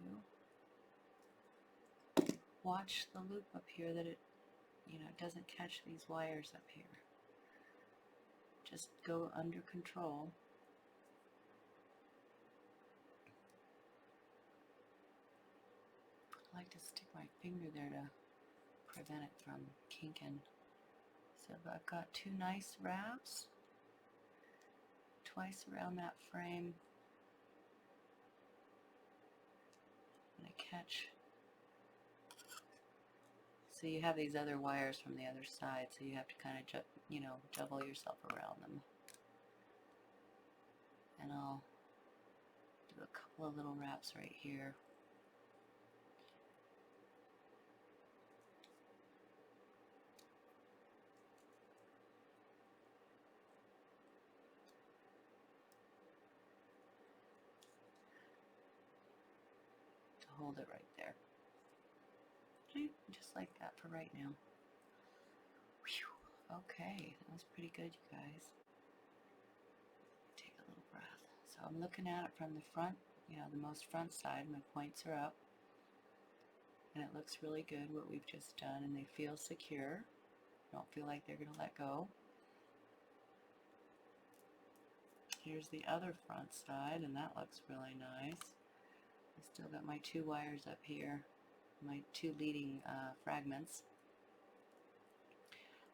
Watch the loop up here that it, doesn't catch these wires up here. Just go under control. I like to stick my finger there to prevent it from kinking. So I've got 2 nice wraps, twice around that frame. I'm going to catch. So you have these other wires from the other side, so you have to kind of, double yourself around them. And I'll do a couple of little wraps right here. To hold it right there. Okay, just like that for right now. Whew. Okay, that was pretty good, you guys. Take a little breath. So I'm looking at it from the front, the most front side. My points are up. And it looks really good what we've just done, and they feel secure. Don't feel like they're going to let go. Here's the other front side, and that looks really nice. I still got my 2 wires up here, my 2 leading fragments.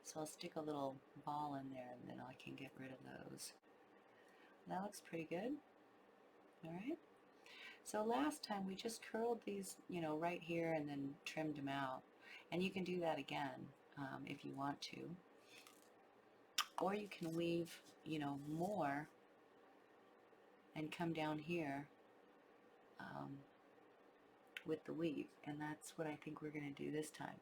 So I'll stick a little ball in there, and then I can get rid of those. That looks pretty good. All right. So last time we just curled these, right here and then trimmed them out. And you can do that again if you want to. Or you can weave, more and come down here with the weave. And that's what I think we're going to do this time.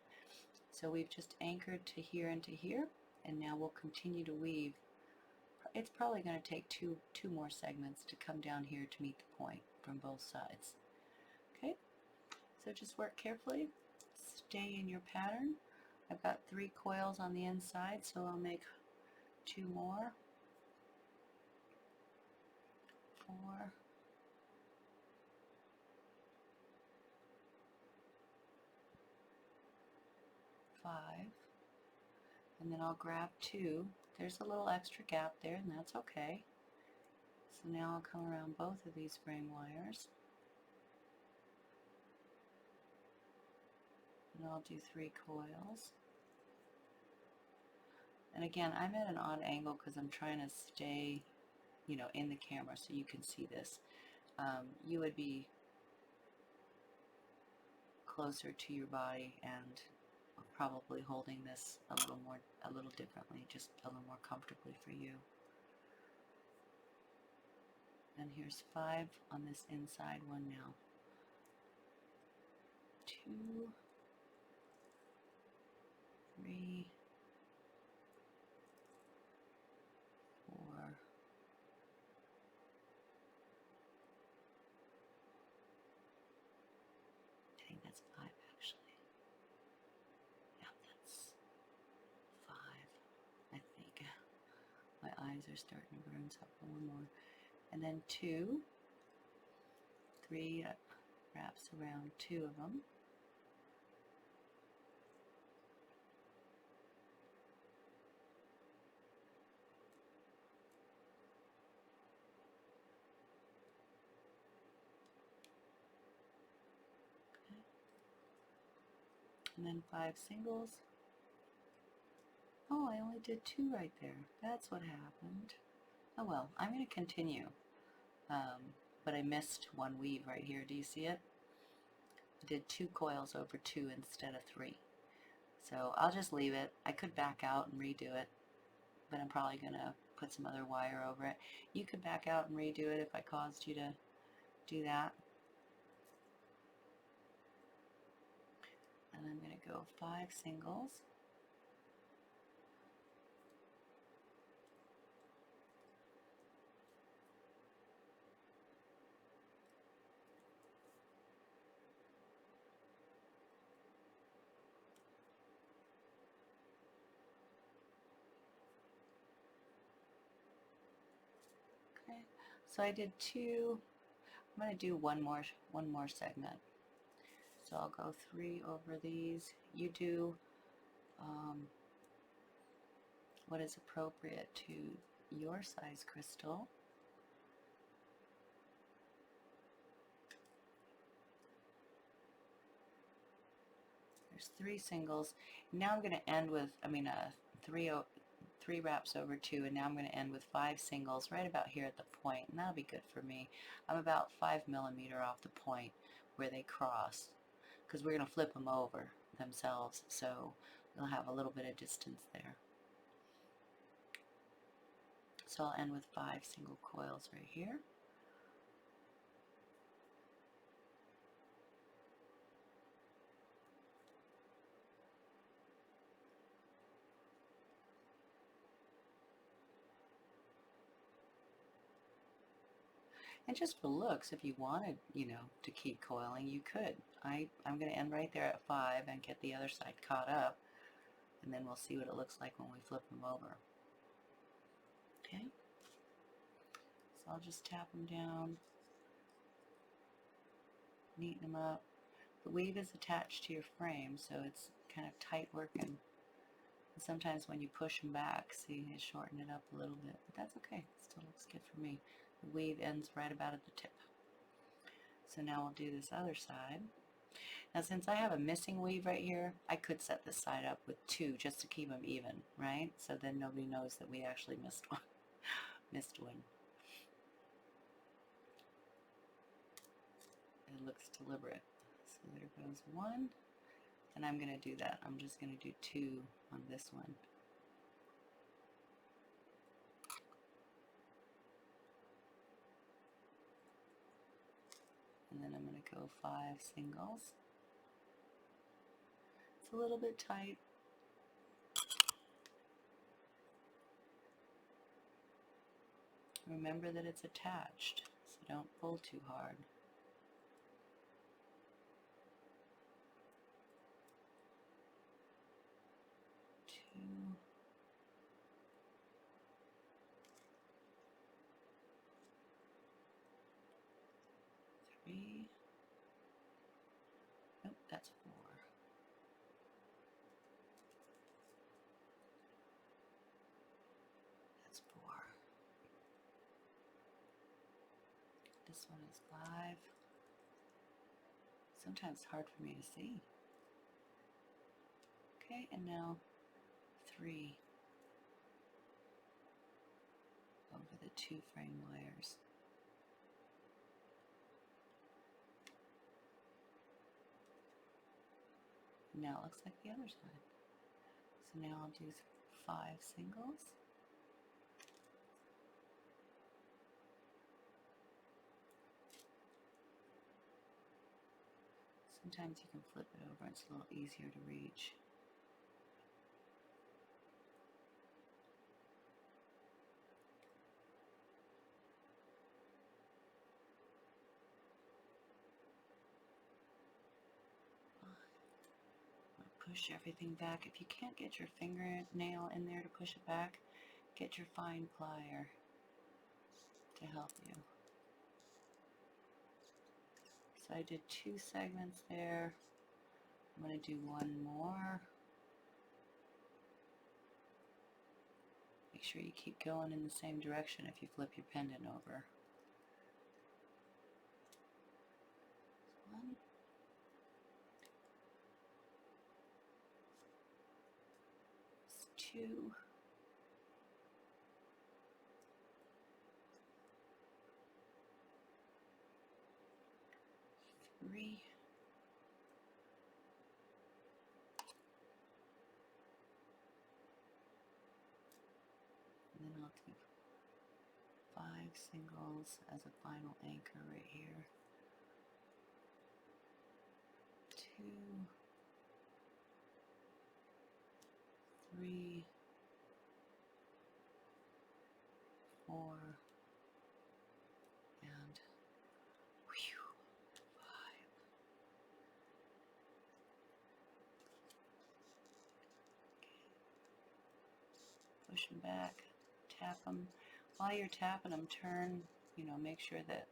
So we've just anchored to here and to here. And now we'll continue to weave. It's probably going to take two more segments to come down here to meet the point from both sides. Okay, so just work carefully, stay in your pattern. I've got 3 coils on the inside, so I'll make 2 more. 4. 5. And then I'll grab 2. There's a little extra gap there, and that's okay. So now I'll come around both of these frame wires. And I'll do 3 coils. And again, I'm at an odd angle because I'm trying to stay, in the camera so you can see this. You would be closer to your body and probably holding this a little differently, just a little more comfortably for you. And here's 5 on this inside one now. 2, 3, 4, I think that's 5 actually. Yeah, that's 5, I think. My eyes are starting to burn, so I'll put 1 more. And then 2, 3 wraps around 2 of them. Okay. And then 5 singles. Oh, I only did 2 right there. That's what happened. Oh well, I'm going to continue. But I missed 1 weave right here. Do you see it? I did 2 coils over 2 instead of 3. So I'll just leave it. I could back out and redo it, but I'm probably going to put some other wire over it. You could back out and redo it if I caused you to do that. And I'm going to go 5 singles. So I did two. I'm going to do one more segment. So I'll go 3 over these. You do what is appropriate to your size crystal. There's 3 singles. Now I'm going to end with, three wraps over 2, and now I'm going to end with 5 singles right about here at the point, and that'll be good for me. I'm about 5 millimeter off the point where they cross, because we're going to flip them over themselves, so we'll have a little bit of distance there. So I'll end with 5 single coils right here. And just for looks, if you wanted, to keep coiling, you could. I'm going to end right there at 5 and get the other side caught up, and then we'll see what it looks like when we flip them over. Okay? So I'll just tap them down, neaten them up. The weave is attached to your frame, so it's kind of tight working. And sometimes when you push them back, see, it shortened it up a little bit, but that's okay. It still looks good for me. The weave ends right about at the tip. So now we'll do this other side. Now since I have a missing weave right here, I could set this side up with 2 just to keep them even, right? So then nobody knows that we actually missed one. Missed one. It looks deliberate. So there goes 1, and I'm going to do that. I'm just going to do 2 on this one. And then I'm going to go 5 singles. It's a little bit tight. Remember that it's attached, so don't pull too hard. Two. 3. Nope, that's 4. That's 4. This one is 5. Sometimes it's hard for me to see. Okay, and now 3 over the 2 frame wires. Now it looks like the other side. So now I'll do 5 singles. Sometimes you can flip it over, it's a little easier to reach. Push everything back. If you can't get your fingernail in there to push it back, get your fine plier to help you. So I did 2 segments there. I'm going to do 1 more. Make sure you keep going in the same direction if you flip your pendant over. 1. 2. 3. And then I'll do 5 singles as a final anchor right here. 2, 3, 4, and 5. Push them back, tap them. While you're tapping them, turn you know, make sure that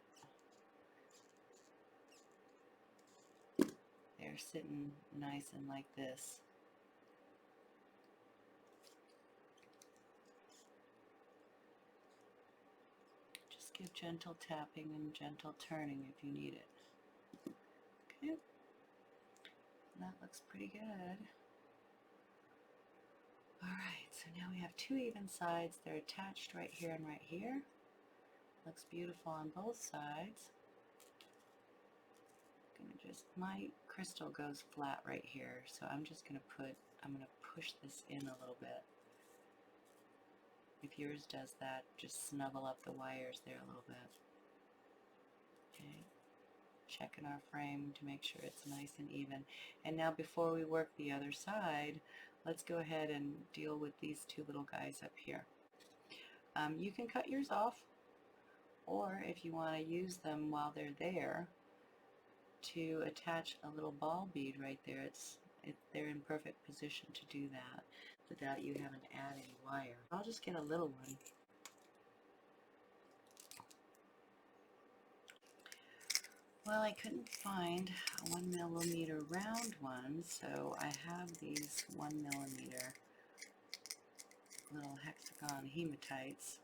they're sitting nice and like this. Just give gentle tapping and gentle turning if you need it. Okay, that looks pretty good. Alright, so now we have two even sides. They're attached right here and right here. Looks beautiful on both sides. My crystal goes flat right here, so I'm gonna push this in a little bit. If yours does that, just snuggle up the wires there a little bit. Okay, checking our frame to make sure it's nice and even. And now before we work the other side, let's go ahead and deal with these two little guys up here. You can cut yours off, or if you want to use them while they're there to attach a little ball bead right there, they're in perfect position to do that without you having to add any wire. I'll just get a little one. Well, I couldn't find a 1 millimeter round one, so I have these 1 millimeter little hexagon hematites.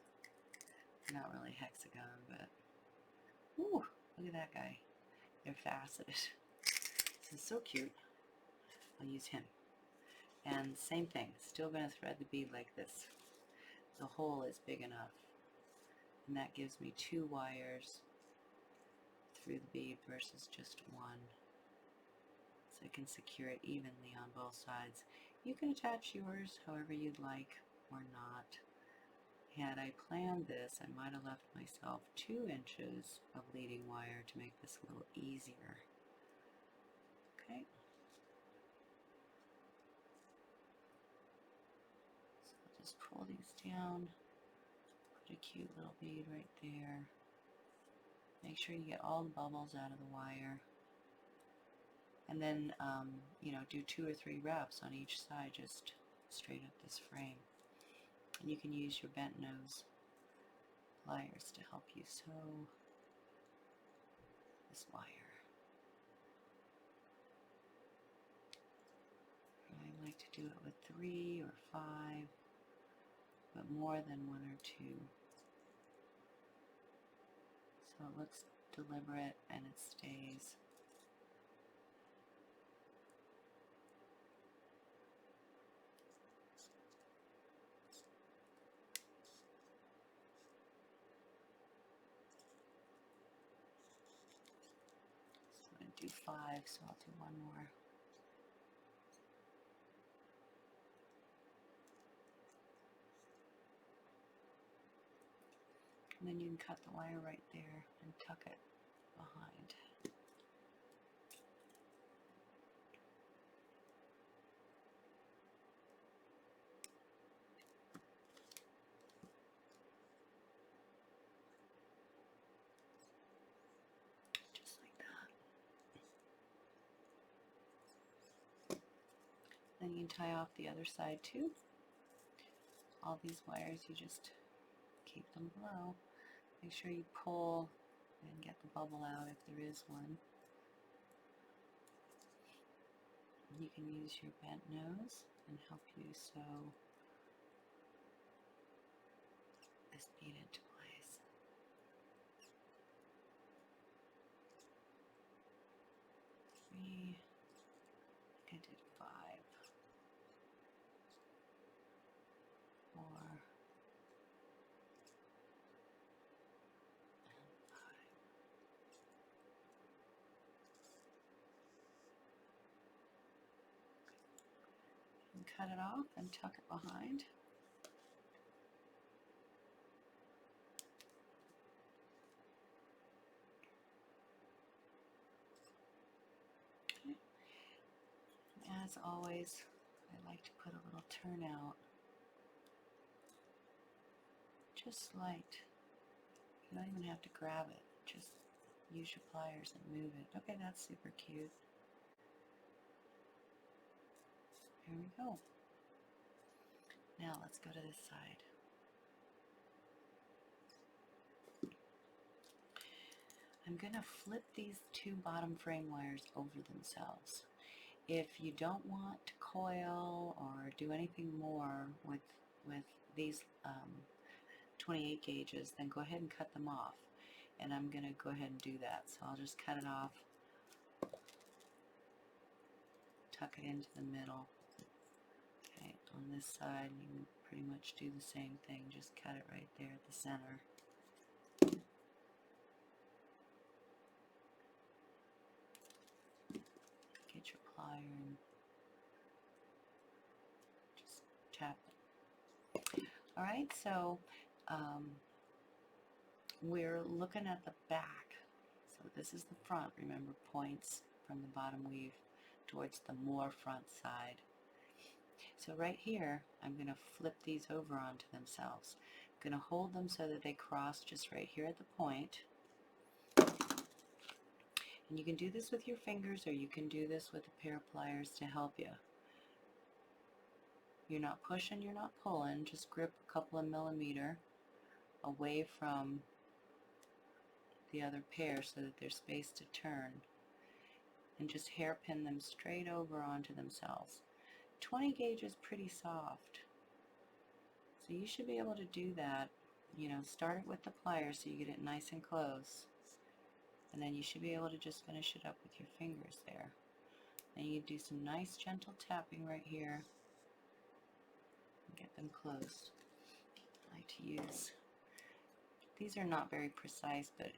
They're not really hexagon, but ooh, look at that guy. They're faceted. This is so cute. I'll use him. And same thing, still going to thread the bead like this. The hole is big enough, and that gives me 2 wires through the bead versus just 1, so I can secure it evenly on both sides. You can attach yours however you'd like or not. Had I planned this, I might have left myself 2 inches of leading wire to make this a little easier. Okay. So I'll just pull these down, put a cute little bead right there. Make sure you get all the bubbles out of the wire. And then, you know, do 2 or 3 wraps on each side, just straight up this frame. And you can use your bent nose pliers to help you sew this wire. I like to do it with 3 or 5, but more than 1 or 2. So it looks deliberate and it stays. So I'm going to do 5, so I'll do 1 more. And then you can cut the wire right there and tuck it behind. Just like that. Then you can tie off the other side too. All these wires, you just keep them below. Make sure you pull and get the bubble out if there is one. You can use your bent nose and help you sew this bead into place. 3, I did 5, 4, and 5. And cut it off and tuck it behind. Okay. As always, I like to put a little turnout, just slight. You don't even have to grab it, just use your pliers and move it. Okay, that's super cute. Here we go. Now let's go to this side. I'm going to flip these two bottom frame wires over themselves. If you don't want to coil or do anything more with these 28 gauges, then go ahead and cut them off. And I'm going to go ahead and do that. So I'll just cut it off, tuck it into the middle. Okay, on this side you can pretty much do the same thing, just cut it right there at the center. Get your plier and just tap it. Alright, so we're looking at the back. So this is the front, remember, points from the bottom weave towards the more front side. So right here, I'm going to flip these over onto themselves. I'm going to hold them so that they cross just right here at the point. And you can do this with your fingers, or you can do this with a pair of pliers to help you. You're not pushing, you're not pulling, just grip a couple of millimeters away from the other pair so that there's space to turn, and just hairpin them straight over onto themselves. 20 gauge is pretty soft, so you should be able to do that. You know, start it with the pliers so you get it nice and close, and then you should be able to just finish it up with your fingers there. Then you do some nice gentle tapping right here and get them close. I like to use, these are not very precise, but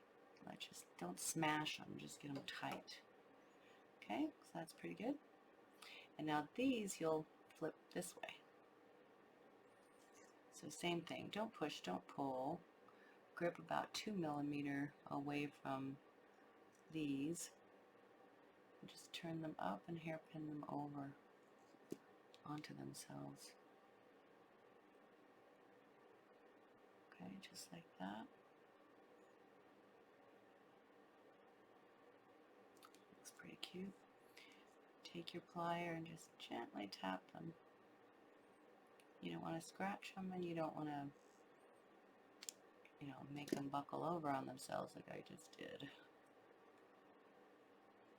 just don't smash them, just get them tight. Okay, so that's pretty good. And now these you'll flip this way. So same thing, don't push, don't pull. Grip about 2 millimeters away from these. And just turn them up and hairpin them over onto themselves. Okay, just like that. Looks pretty cute. Take your plier and just gently tap them. You don't want to scratch them, and you don't want to, you know, make them buckle over on themselves like I just did.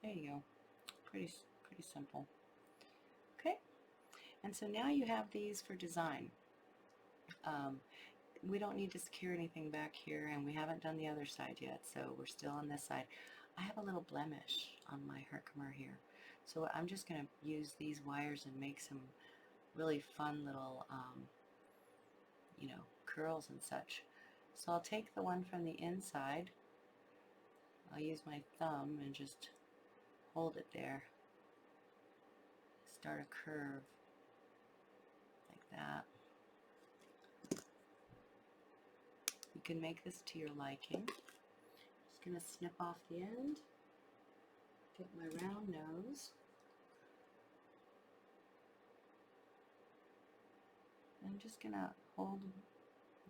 There you go. Pretty simple. Okay, and so now you have these for design. We don't need to secure anything back here, and we haven't done the other side yet, so we're still on this side. I have a little blemish on my Herkimer here, so I'm just going to use these wires and make some really fun little you know, curls and such. So I'll take the one from the inside, I'll use my thumb and just hold it there, start a curve like that. You can make this to your liking. Just going to snip off the end, get my round nose, I'm just going to hold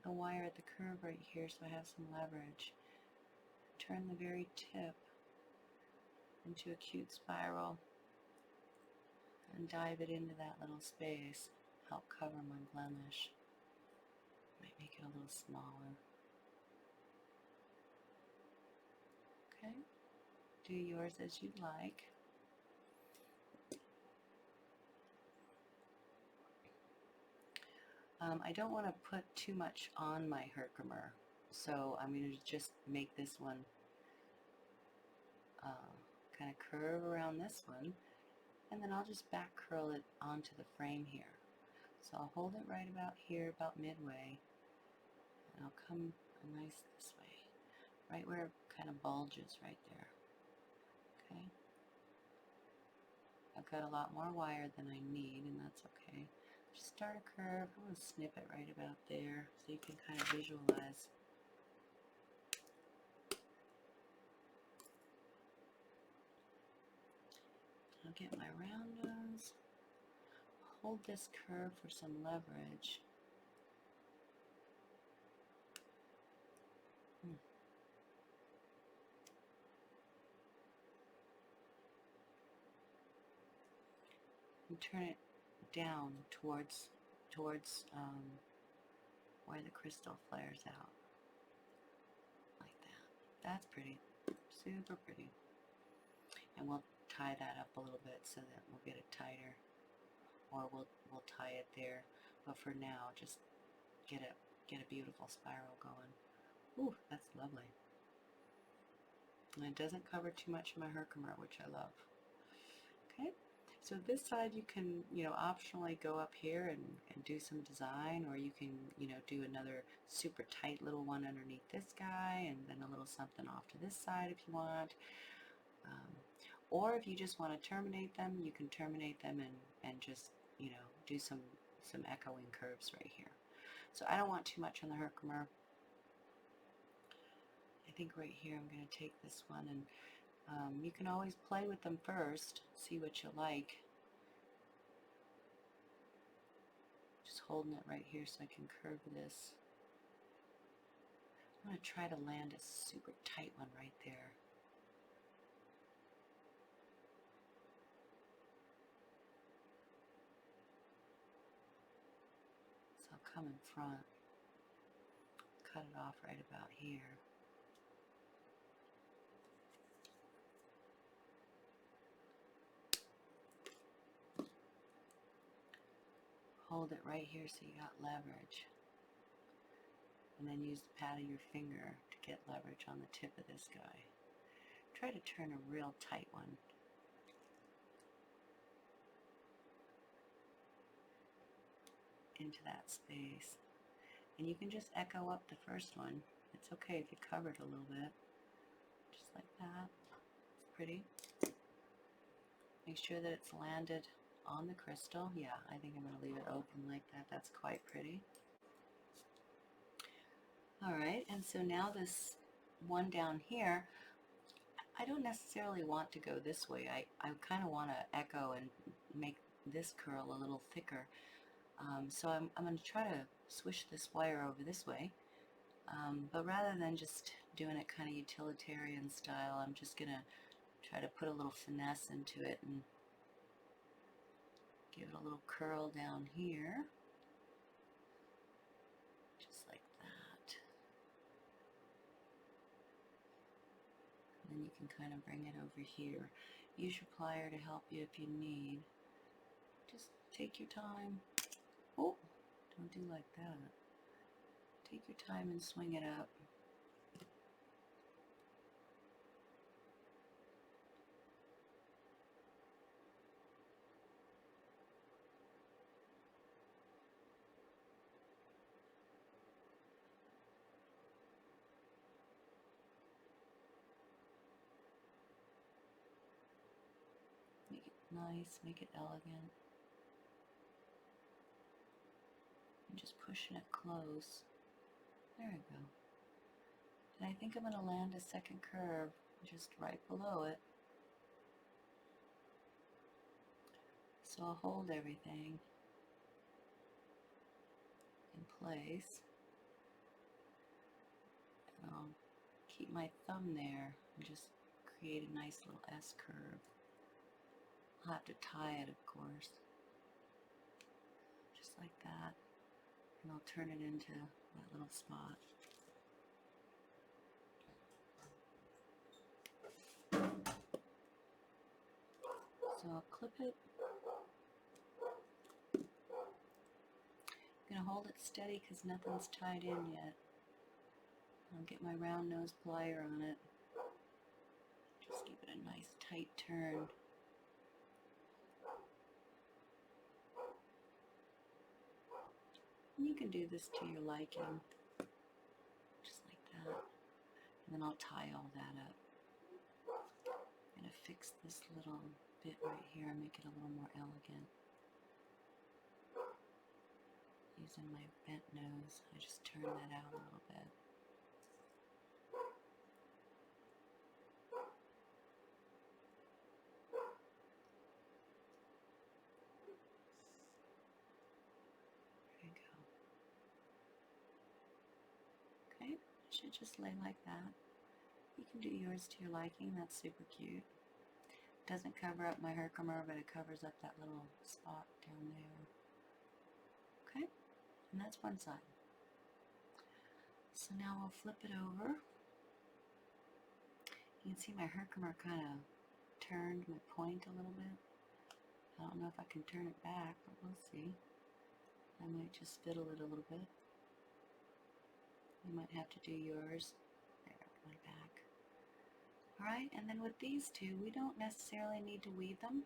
the wire at the curve right here so I have some leverage. Turn the very tip into a cute spiral and dive it into that little space. Help cover my blemish. Might make it a little smaller. Okay, do yours as you'd like. I don't want to put too much on my Herkimer, so I'm going to just make this one kind of curve around this one, and then I'll just back curl it onto the frame here. So I'll hold it right about here, about midway, and I'll come nice this way, right where it kind of bulges right there. Okay. I've got a lot more wire than I need, and that's okay. Just start a curve. I'm going to snip it right about there so you can kind of visualize. I'll get my round nose. Hold this curve for some leverage. And turn it down towards where the crystal flares out, like that. That's pretty. Super pretty. And we'll tie that up a little bit so that we'll get it tighter, or we'll tie it there. But for now, just get a beautiful spiral going. Ooh, that's lovely. And it doesn't cover too much of my Herkimer, which I love. Okay, so this side you can, optionally go up here and do some design, or you can, do another super tight little one underneath this guy, and then a little something off to this side if you want. Or if you just want to terminate them, you can terminate them and just, do some echoing curves right here. So I don't want too much on the Herkimer. I think right here I'm going to take this one, and you can always play with them first, see what you like. Just holding it right here so I can curve this. I'm going to try to land a super tight one right there. So I'll come in front, cut it off right about here. Hold it right here so you got leverage. And then use the pad of your finger to get leverage on the tip of this guy. Try to turn a real tight one. Into that space. And you can just echo up the first one. It's okay if you cover it a little bit. Just like that. It's pretty. Make sure that it's landed on the crystal. Yeah, I think I'm going to leave it open like that. That's quite pretty. Alright, and so now this one down here, I don't necessarily want to go this way. I kind of want to echo and make this curl a little thicker. So I'm going to try to swish this wire over this way. But rather than just doing it kind of utilitarian style, I'm just going to try to put a little finesse into it and give it a little curl down here. Just like that. And then you can kind of bring it over here. Use your plier to help you if you need. Just take your time. Oh, don't do like that. Take your time and swing it up. Make it nice, make it elegant. And just pushing it close. There we go. And I think I'm going to land a second curve just right below it. So I'll hold everything in place. And I'll keep my thumb there and just create a nice little S curve. I'll have to tie it, of course. Just like that. And I'll turn it into that little spot. So I'll clip it. I'm going to hold it steady because nothing's tied in yet. I'll get my round nose plier on it. Just give it a nice tight turn. And you can do this to your liking. Just like that. And then I'll tie all that up. I'm going to fix this little bit right here and make it a little more elegant. Using my bent nose, I just turn that out a little bit. There you go. Okay, it should just lay like that. You can do yours to your liking. That's super cute. Doesn't cover up my Herkimer, but it covers up that little spot down there. Okay, and that's one side. So now we'll flip it over, You can see my Herkimer kind of turned my point a little bit. I don't know if I can turn it back, but we'll see. I might just fiddle it a little bit. You might have to do yours. There, it went back. Alright, and then with these two, we don't necessarily need to weave them.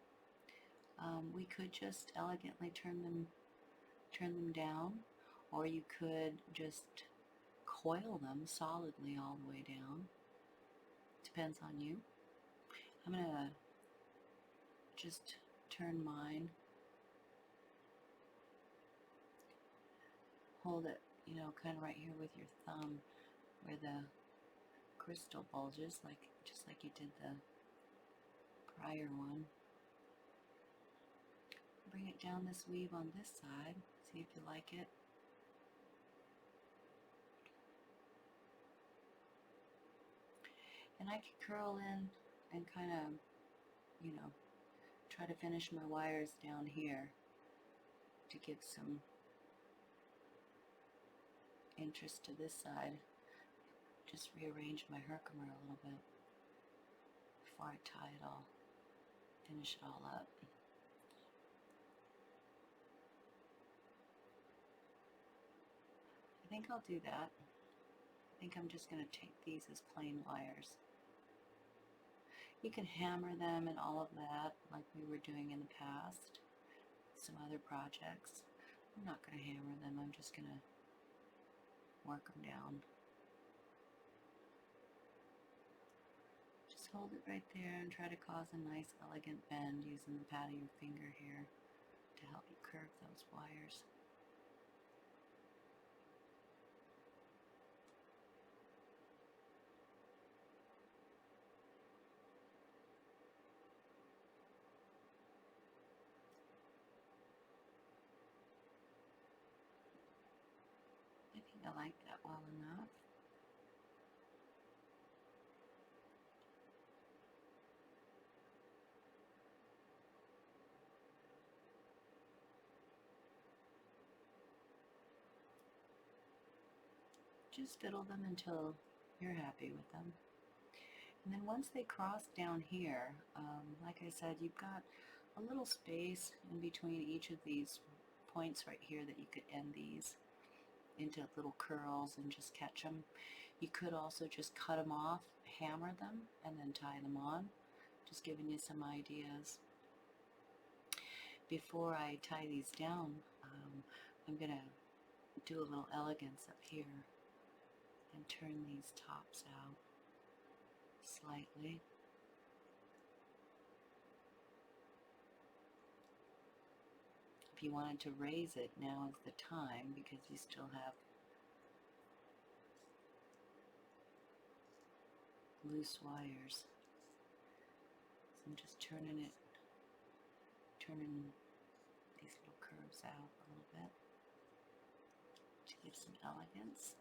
We could just elegantly turn them down, or you could just coil them solidly all the way down. Depends on you. I'm going to just turn mine, hold it, you know, kind of right here with your thumb where the crystal bulges, just like you did the prior one. Bring it down this weave on this side, see if you like it. And I could curl in and kind of, you know, try to finish my wires down here to give some interest to this side. Just rearrange my Herkimer a little bit before I tie it all, finish it all up. I think I'll do that. I think I'm just going to take these as plain wires. You can hammer them and all of that like we were doing in the past, some other projects. I'm not going to hammer them, I'm just going to work them down. Just hold it right there and try to cause a nice elegant bend using the pad of your finger here to help you curve those wires. I think I like that well enough. Just fiddle them until you're happy with them. And then once they cross down here, like I said, you've got a little space in between each of these points right here that you could end these into little curls and just catch them. You could also just cut them off, hammer them, and then tie them on. Just giving you some ideas. Before I tie these down, I'm going to do a little elegance up here and turn these tops out slightly. If you wanted to raise it, now is the time because you still have loose wires. So I'm just turning these little curves out a little bit to give some elegance.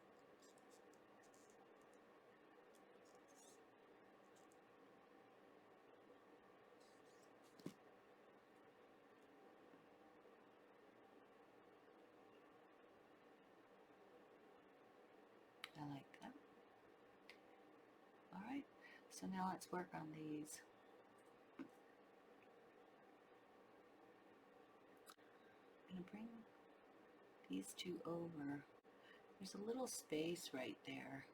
I like that. Alright, so now let's work on these. I'm going to bring these two over. There's a little space right there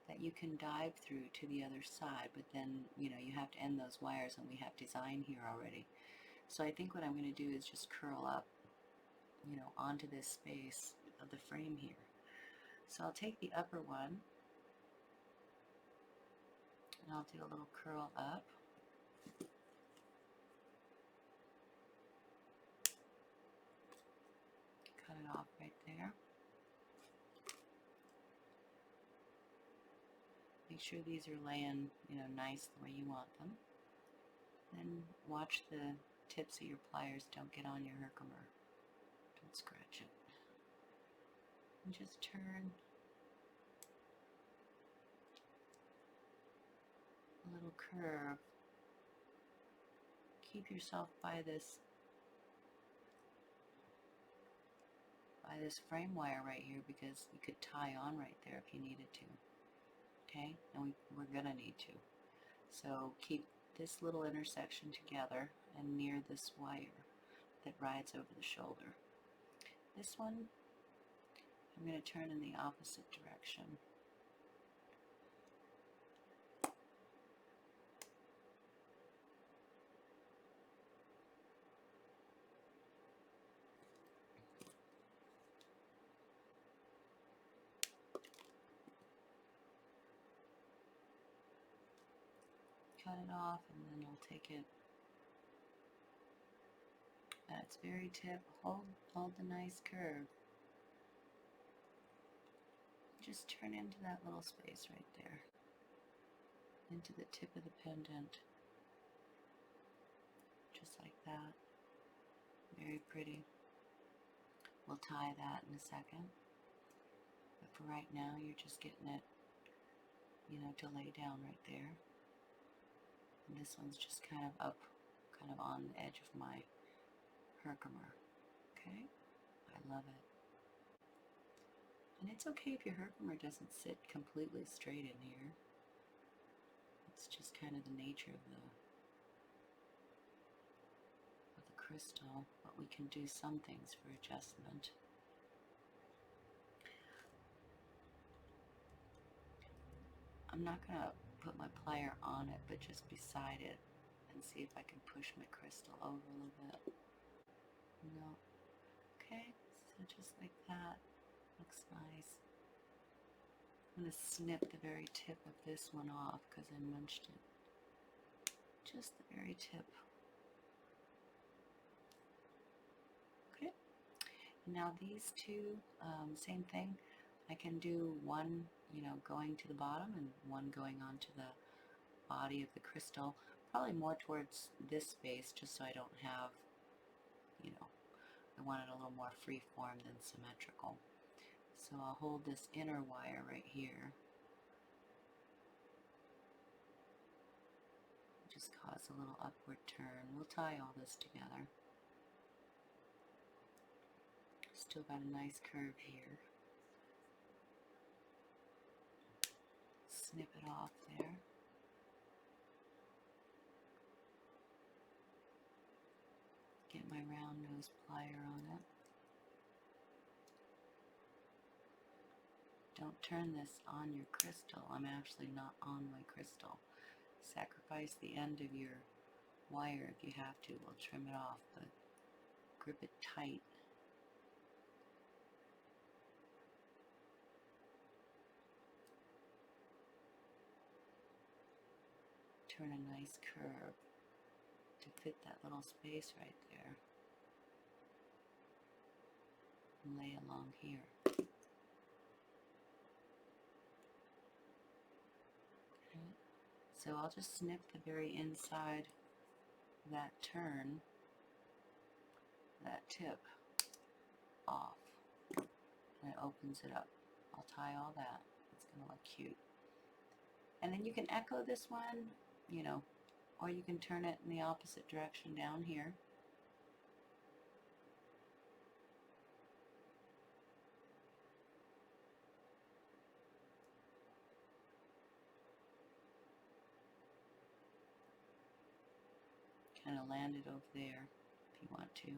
that you can dive through to the other side, but then, you know, you have to end those wires and we have design here already. So I think what I'm going to do is just curl up, you know, onto this space of the frame here. So I'll take the upper one and I'll do a little curl up. Cut it off right there. Make sure these are laying, you know, nice the way you want them. Then watch the tips of your pliers don't get on your Herkimer. Don't scratch it. And just turn a little curve. Keep yourself by this frame wire right here because you could tie on right there if you needed to. Okay, and we're gonna need to. So keep this little intersection together and near this wire that rides over the shoulder. This one, I'm going to turn in the opposite direction. Cut it off, and then I'll take it at its very tip. Hold the nice curve. Just turn into that little space right there, into the tip of the pendant, just like that. Very pretty. We'll tie that in a second, but for right now you're just getting it, to lay down right there. And this one's just kind of up, kind of on the edge of my Herkimer. Okay? I love it. And it's okay if your Herkimer doesn't sit completely straight in here. It's just kind of the nature of the crystal, but we can do some things for adjustment. I'm not going to put my plier on it, but just beside it, and see if I can push my crystal over a little bit. No. Okay, so just like that. Looks nice. I'm going to snip the very tip of this one off because I munched it. Just the very tip. Okay. Now these two, same thing. I can do one, going to the bottom and one going onto the body of the crystal. Probably more towards this space, just so I don't have, I want it a little more free form than symmetrical. So I'll hold this inner wire right here. Just cause a little upward turn. We'll tie all this together. Still got a nice curve here. Snip it off there. Get my round nose plier on it. Don't turn this on your crystal. I'm actually not on my crystal. Sacrifice the end of your wire if you have to. We'll trim it off, but grip it tight. Turn a nice curve to fit that little space right there. And lay along here. Okay. So I'll just snip the very inside of that turn, that tip, off. And it opens it up. I'll tie all that. It's going to look cute. And then you can echo this one, or you can turn it in the opposite direction down here. Kind of land it over there if you want to.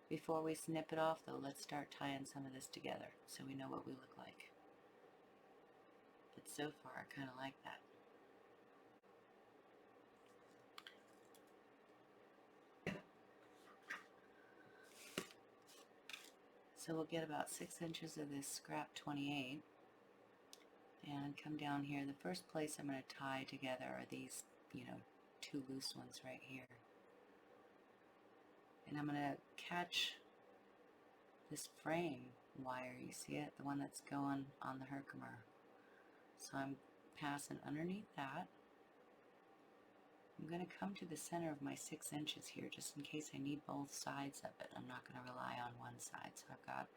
Before we snip it off though, let's start tying some of this together so we know what we look like. But so far I kind of like that. So we'll get about 6 inches of this scrap 28 and come down here. The first place I'm going to tie together are these, two loose ones right here. And I'm going to catch this frame wire, you see it? The one that's going on the Herkimer. So I'm passing underneath that. I'm going to come to the center of my 6 inches here just in case I need both sides of it. I'm not going to rely on one side. So I've got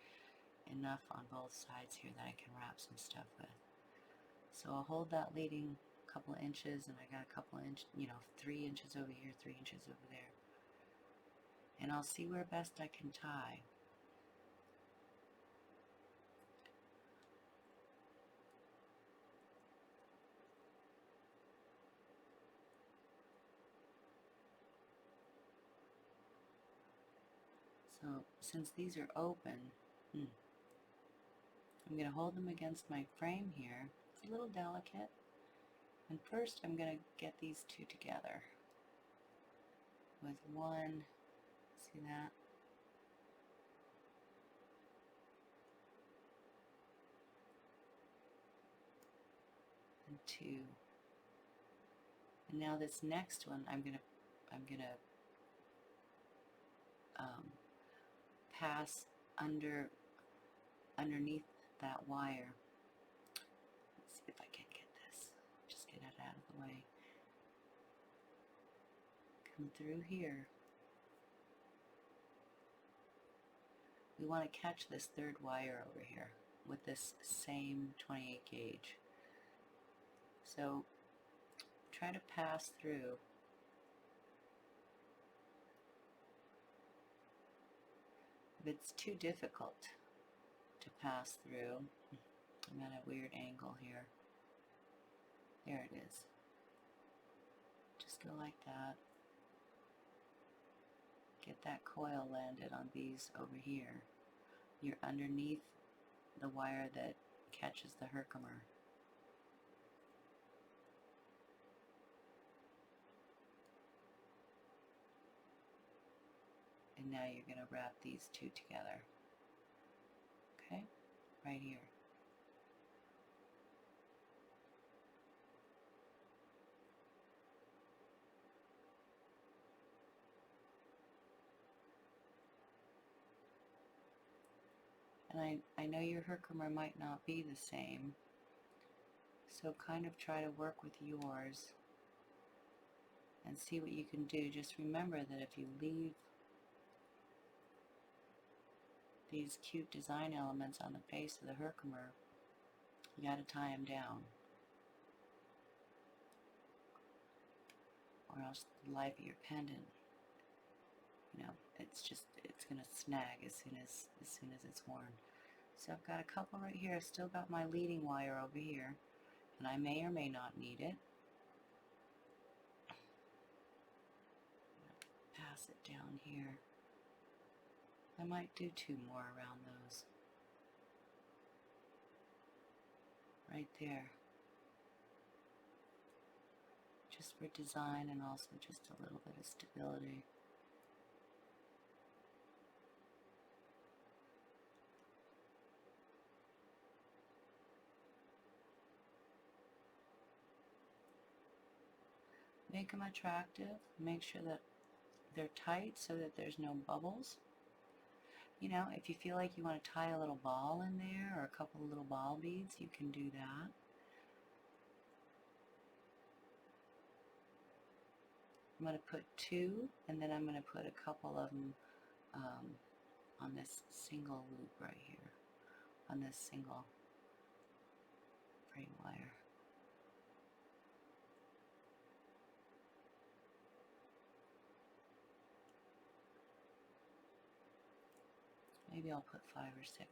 enough on both sides here that I can wrap some stuff with. So I'll hold that leading couple of inches, and I got a couple of inches, 3 inches over here, 3 inches over there. And I'll see where best I can tie. So since these are open, I'm going to hold them against my frame here. It's a little delicate. And first I'm going to get these two together with one, see that? And two. And now this next one I'm gonna pass underneath that wire. Let's see if I can get this. Just get it out of the way. Come through here. We want to catch this third wire over here with this same 28 gauge. So try to pass through. If it's too difficult to pass through, I'm at a weird angle here. There it is. Just go like that. Get that coil landed on these over here. You're underneath the wire that catches the Herkimer. And now you're going to wrap these two together. Okay? Right here. And I know your Herkimer might not be the same, so kind of try to work with yours and see what you can do. Just remember that if you leave these cute design elements on the face of the Herkimer, you got to tie them down, or else the life of your pendant, it's going to snag as soon as it's worn. So I've got a couple right here. I've still got my leading wire over here, and I may or may not need it. Pass it down here. I might do two more around those. Right there. Just for design and also just a little bit of stability. Make them attractive. Make sure that they're tight so that there's no bubbles. If you feel like you want to tie a little ball in there or a couple of little ball beads, you can do that. I'm going to put two, and then I'm going to put a couple of them on this single loop right here, on this single frame wire. Maybe I'll put 5 or 6.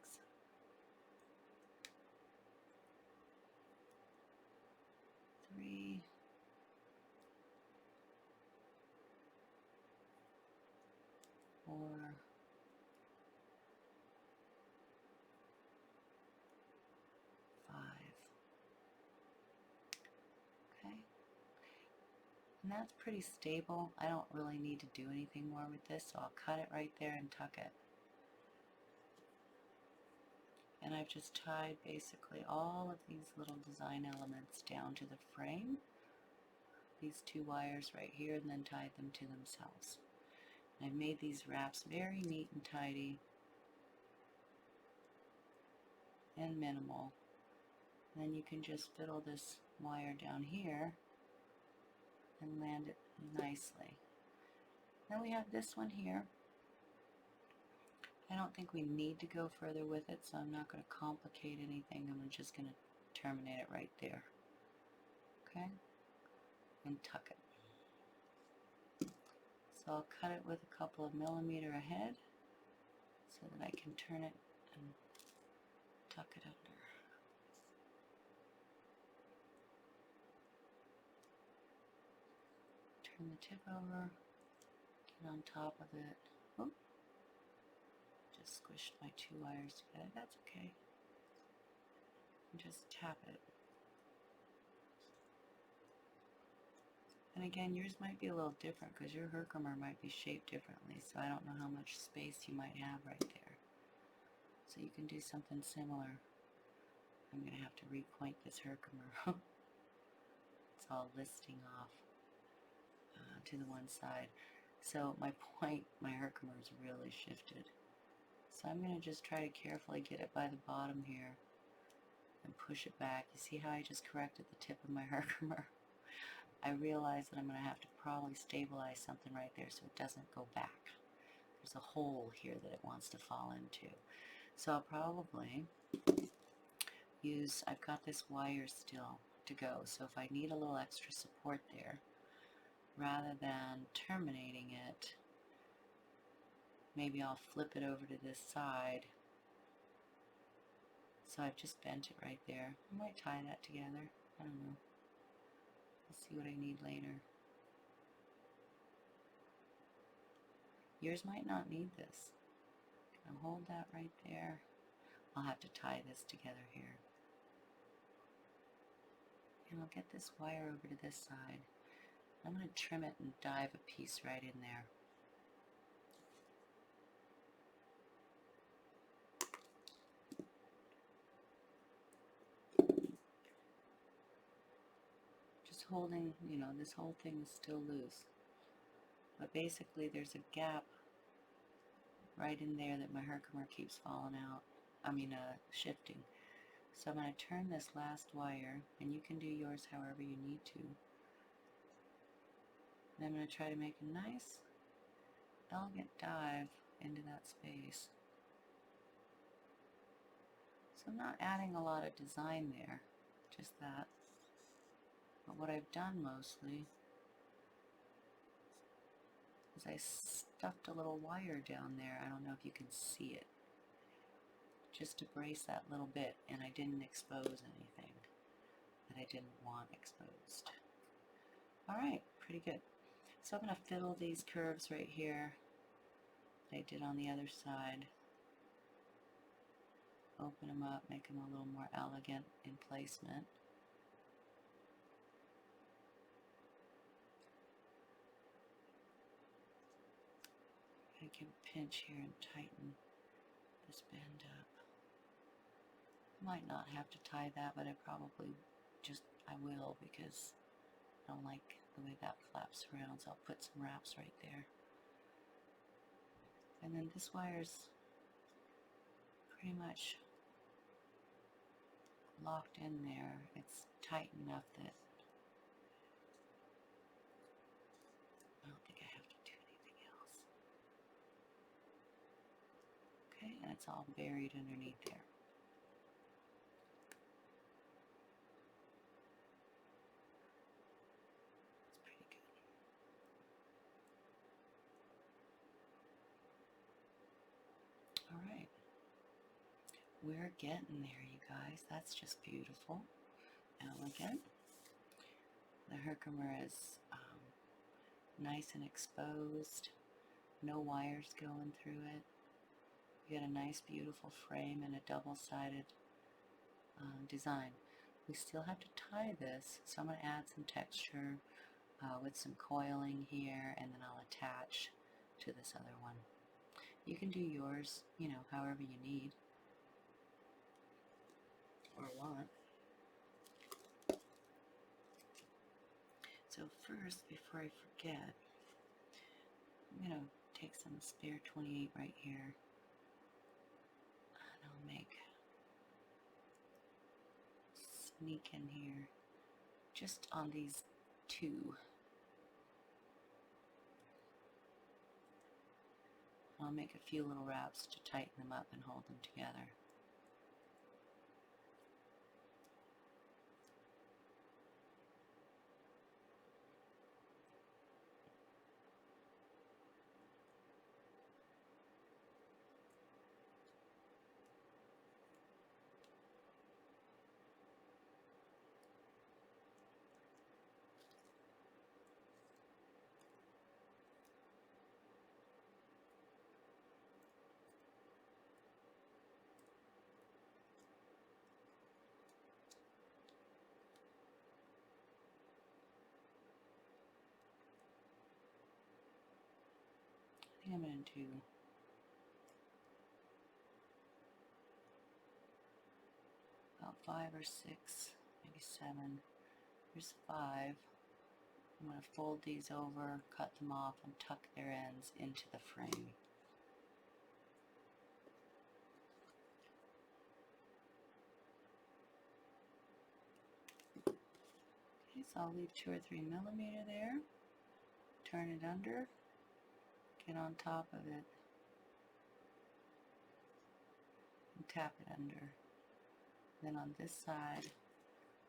Three. 4. 5. Okay. And that's pretty stable. I don't really need to do anything more with this, so I'll cut it right there and tuck it. And I've just tied basically all of these little design elements down to the frame. These two wires right here, and then tied them to themselves. And I've made these wraps very neat and tidy and minimal. And then you can just fiddle this wire down here and land it nicely. Then we have this one here. I don't think we need to go further with it, so I'm not going to complicate anything. I'm just going to terminate it right there. Okay? And tuck it. So I'll cut it with a couple of millimeters ahead so that I can turn it and tuck it under. Turn the tip over, get on top of it. Oop. just squished my two wires together. That's okay. And just tap it. And again, yours might be a little different because your Herkimer might be shaped differently, so I don't know how much space you might have right there. So you can do something similar. I'm going to have to repoint this Herkimer. It's all listing off to the one side. So my Herkimer is really shifted. So I'm going to just try to carefully get it by the bottom here and push it back. You see how I just corrected the tip of my Herkimer? I realize that I'm going to have to probably stabilize something right there so it doesn't go back. There's a hole here that it wants to fall into. So I'll probably use, I've got this wire still to go, so if I need a little extra support there, rather than terminating it, maybe I'll flip it over to this side. So I've just bent it right there. I might tie that together. I don't know. Let's see what I need later. Yours might not need this. I'll hold that right there. I'll have to tie this together here. And I'll get this wire over to this side. I'm going to trim it and dive a piece right in there. Just holding, you know, this whole thing is still loose. But basically there's a gap right in there that my Herkimer keeps falling out. Shifting. So I'm going to turn this last wire, and you can do yours however you need to. And I'm going to try to make a nice, elegant dive into that space. So I'm not adding a lot of design there, just that. But what I've done mostly is I stuffed a little wire down there. I don't know if you can see it. Just to brace that little bit, and I didn't expose anything that I didn't want exposed. Alright, pretty good. So I'm going to fiddle these curves right here that I did on the other side. Open them up, make them a little more elegant in placement. I can pinch here and tighten this bend up. Might not have to tie that, but I will because I don't like the way that flaps around, so I'll put some wraps right there. And then this wire's pretty much locked in there. It's tight enough that I don't think I have to do anything else. Okay, and it's all buried underneath there. Alright, we're getting there, you guys. That's just beautiful, elegant. The Herkimer is nice and exposed, no wires going through it. You get a nice beautiful frame and a double-sided design. We still have to tie this, so I'm going to add some texture with some coiling here, and then I'll attach to this other one. You can do yours, you know, however you need or want. So first, before I forget, I'm going to take some spare 28 right here, and I'll sneak in here just on these two. I'll make a few little wraps to tighten them up and hold them together. into about 5 or 6, maybe 7. Here's 5. I'm going to fold these over, cut them off, and tuck their ends into the frame. Okay, so I'll leave 2 or 3 millimeter there. Turn it under, get on top of it, and tap it under. Then on this side,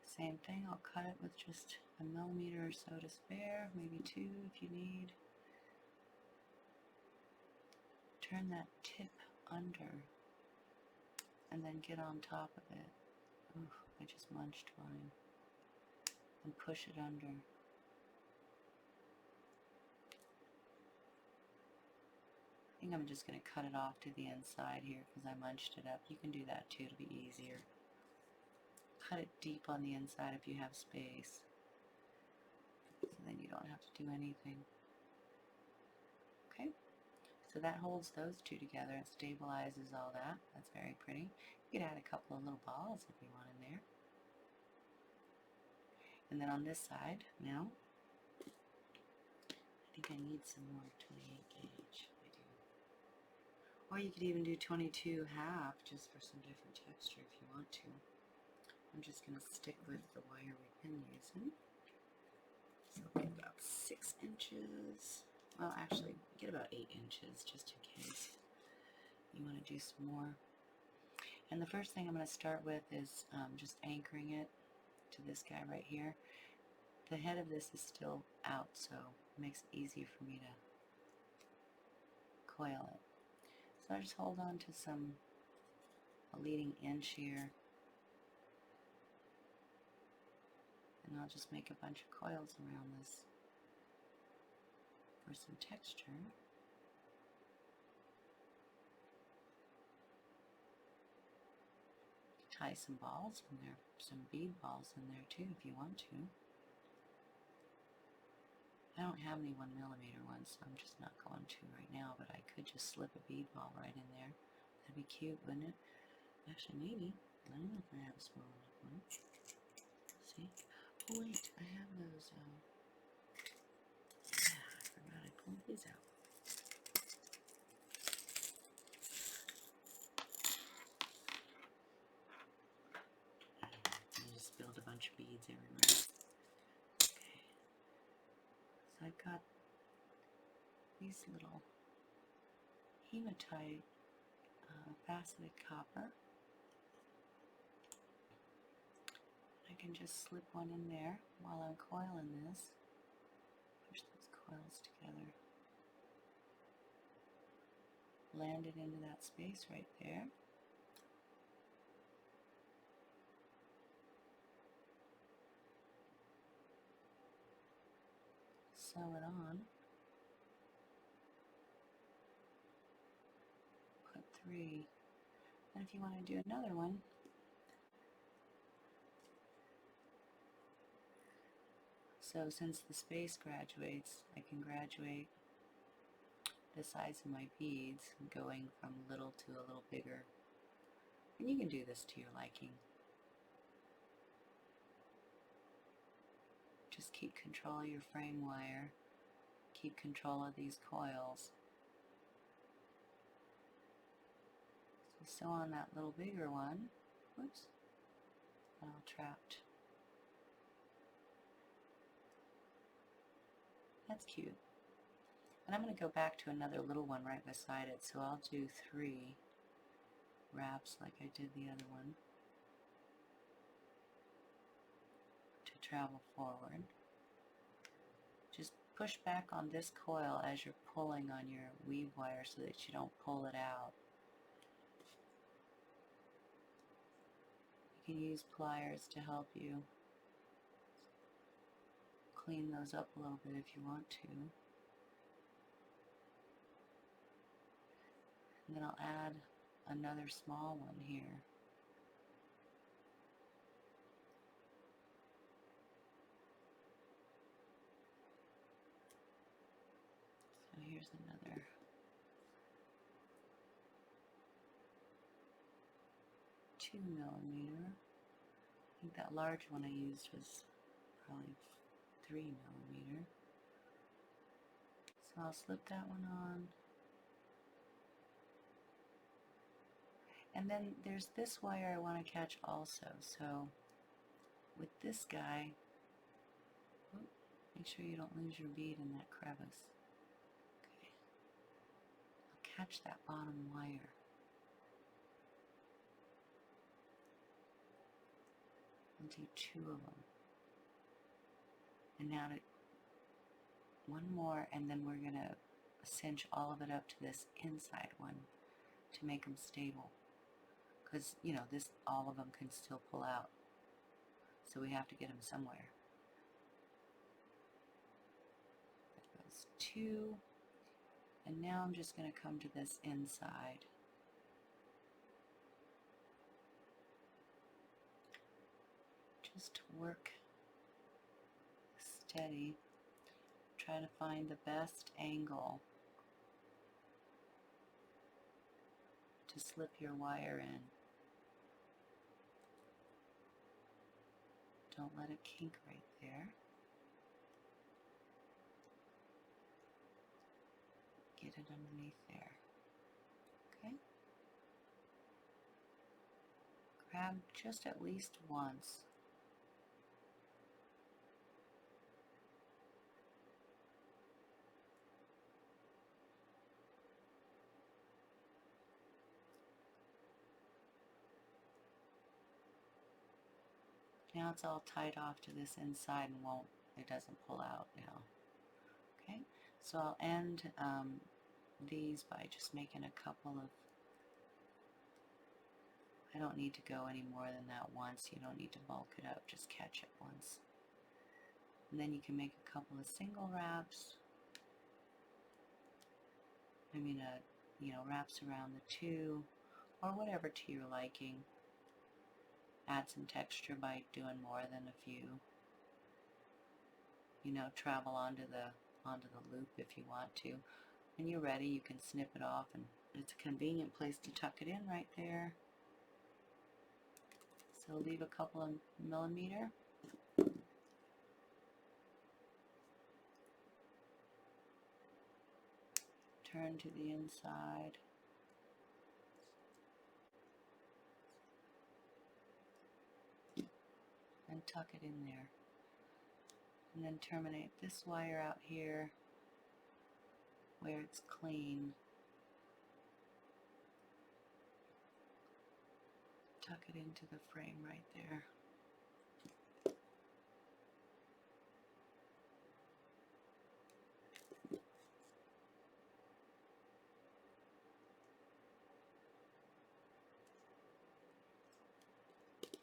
same thing, I'll cut it with just a millimeter or so to spare, maybe 2 if you need. Turn that tip under, and then get on top of it. Ooh, I just munched mine. And push it under. I think I'm just going to cut it off to the inside here because I munched it up. You can do that too to be easier. Cut it deep on the inside if you have space. So then you don't have to do anything. Okay, so that holds those two together and stabilizes all that. That's very pretty. You could add a couple of little balls if you want in there. And then on this side, now, I think I need some more 28 gauge. I do. Or you could even do 22 half just for some different texture if you want to. I'm just going to stick with the wire we've been using. So get about 6 inches. Well, actually, get about 8 inches just in case you want to do some more. And the first thing I'm going to start with is just anchoring it to this guy right here. The head of this is still out, so it makes it easy for me to coil it. So I just hold on to a leading inch here, and I'll just make a bunch of coils around this for some texture. Tie some balls in there, some bead balls in there too if you want to. I don't have any 1 millimeter ones, so I'm just not going to right now, but I could just slip a bead ball right in there. That'd be cute, wouldn't it? Actually, maybe. I don't know if I have a small enough one. See? Oh wait, I have those, yeah, I forgot I pulled these out. I just spilled a bunch of beads everywhere. Okay. So I've got these little hematite faceted copper. I can just slip one in there while I'm coiling this. Push those coils together. Land it into that space right there. Sew it on. Put 3. And if you want to do another one, so since the space graduates, I can graduate the size of my beads, going from little to a little bigger. And you can do this to your liking. Just keep control of your frame wire. Keep control of these coils. So sew on that little bigger one. Whoops. All trapped. That's cute. And I'm going to go back to another little one right beside it, so I'll do 3 wraps like I did the other one to travel forward. Just push back on this coil as you're pulling on your weave wire so that you don't pull it out. You can use pliers to help you clean those up a little bit if you want to. And then I'll add another small one here. So here's another 2 millimeter. I think that large one I used was probably 3 millimeter. So I'll slip that one on. And then there's this wire I want to catch also. So with this guy, make sure you don't lose your bead in that crevice. Okay. I'll catch that bottom wire. I'll do 2 of them. And now one more, and then we're going to cinch all of it up to this inside one to make them stable. Because, you know, all of them can still pull out. So we have to get them somewhere. That goes 2. And now I'm just going to come to this inside. Just work steady. Try to find the best angle to slip your wire in. Don't let it kink right there. Get it underneath there. Okay? Grab just at least once. Now it's all tied off to this inside and it doesn't pull out now. Okay, so I'll end these by just making a couple of, I don't need to go any more than that once. You don't need to bulk it up, just catch it once. And then you can make a couple of single wraps. Wraps around the 2 or whatever to your liking. Add some texture by doing more than a few. Travel onto the loop if you want to. When you're ready, you can snip it off, and it's a convenient place to tuck it in right there. So leave a couple of millimeter. Turn to the inside. And tuck it in there. And then terminate this wire out here where it's clean. Tuck it into the frame right there.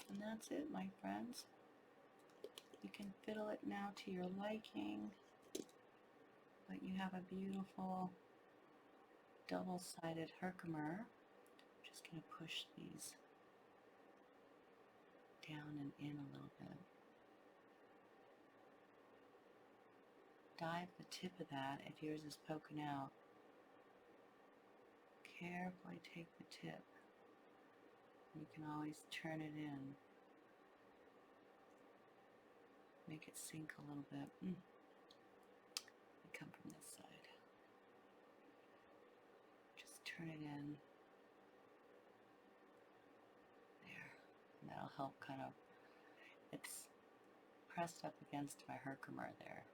And that's it, my friends. You can fiddle it now to your liking, but you have a beautiful double-sided Herkimer. I'm just going to push these down and in a little bit. Dive the tip of that if yours is poking out. Carefully take the tip. You can always turn it in. Make it sink a little bit. Let me come from this side. Just turn it in. There. And that'll help kind of, it's pressed up against my Herkimer there.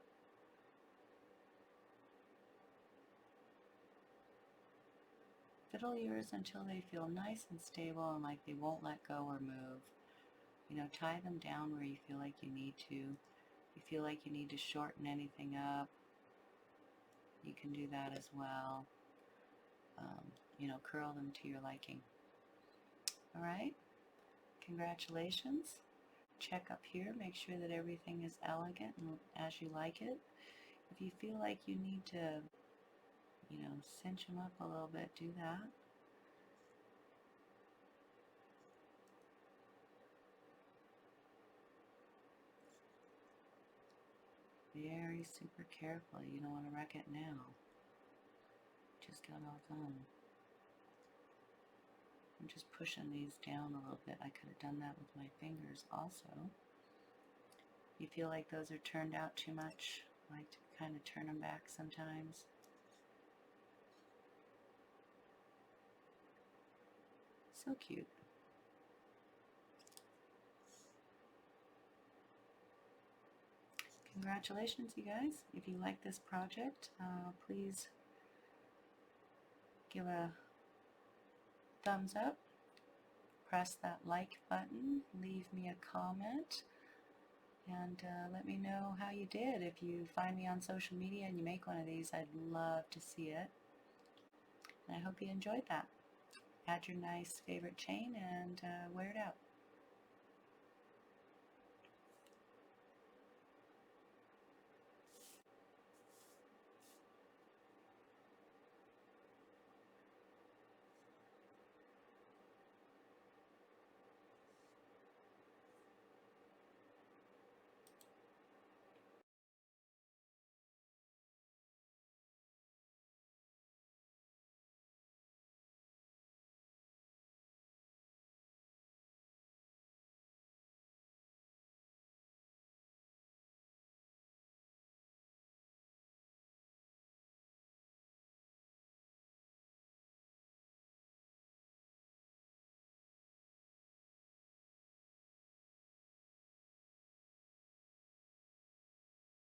Fiddle yours until they feel nice and stable and like they won't let go or move. Tie them down where you feel like you need to. If you feel like you need to shorten anything up, you can do that as well. Curl them to your liking. All right? Congratulations. Check up here. Make sure that everything is elegant and as you like it. If you feel like you need to, cinch them up a little bit, do that. Very super carefully. You don't want to wreck it now. Just got all done. I'm just pushing these down a little bit. I could have done that with my fingers also. You feel like those are turned out too much? I like to kind of turn them back sometimes. So cute. Congratulations, you guys. If you like this project, please give a thumbs up, press that like button, leave me a comment, and let me know how you did. If you find me on social media and you make one of these, I'd love to see it. And I hope you enjoyed that. Add your nice favorite chain and wear it out.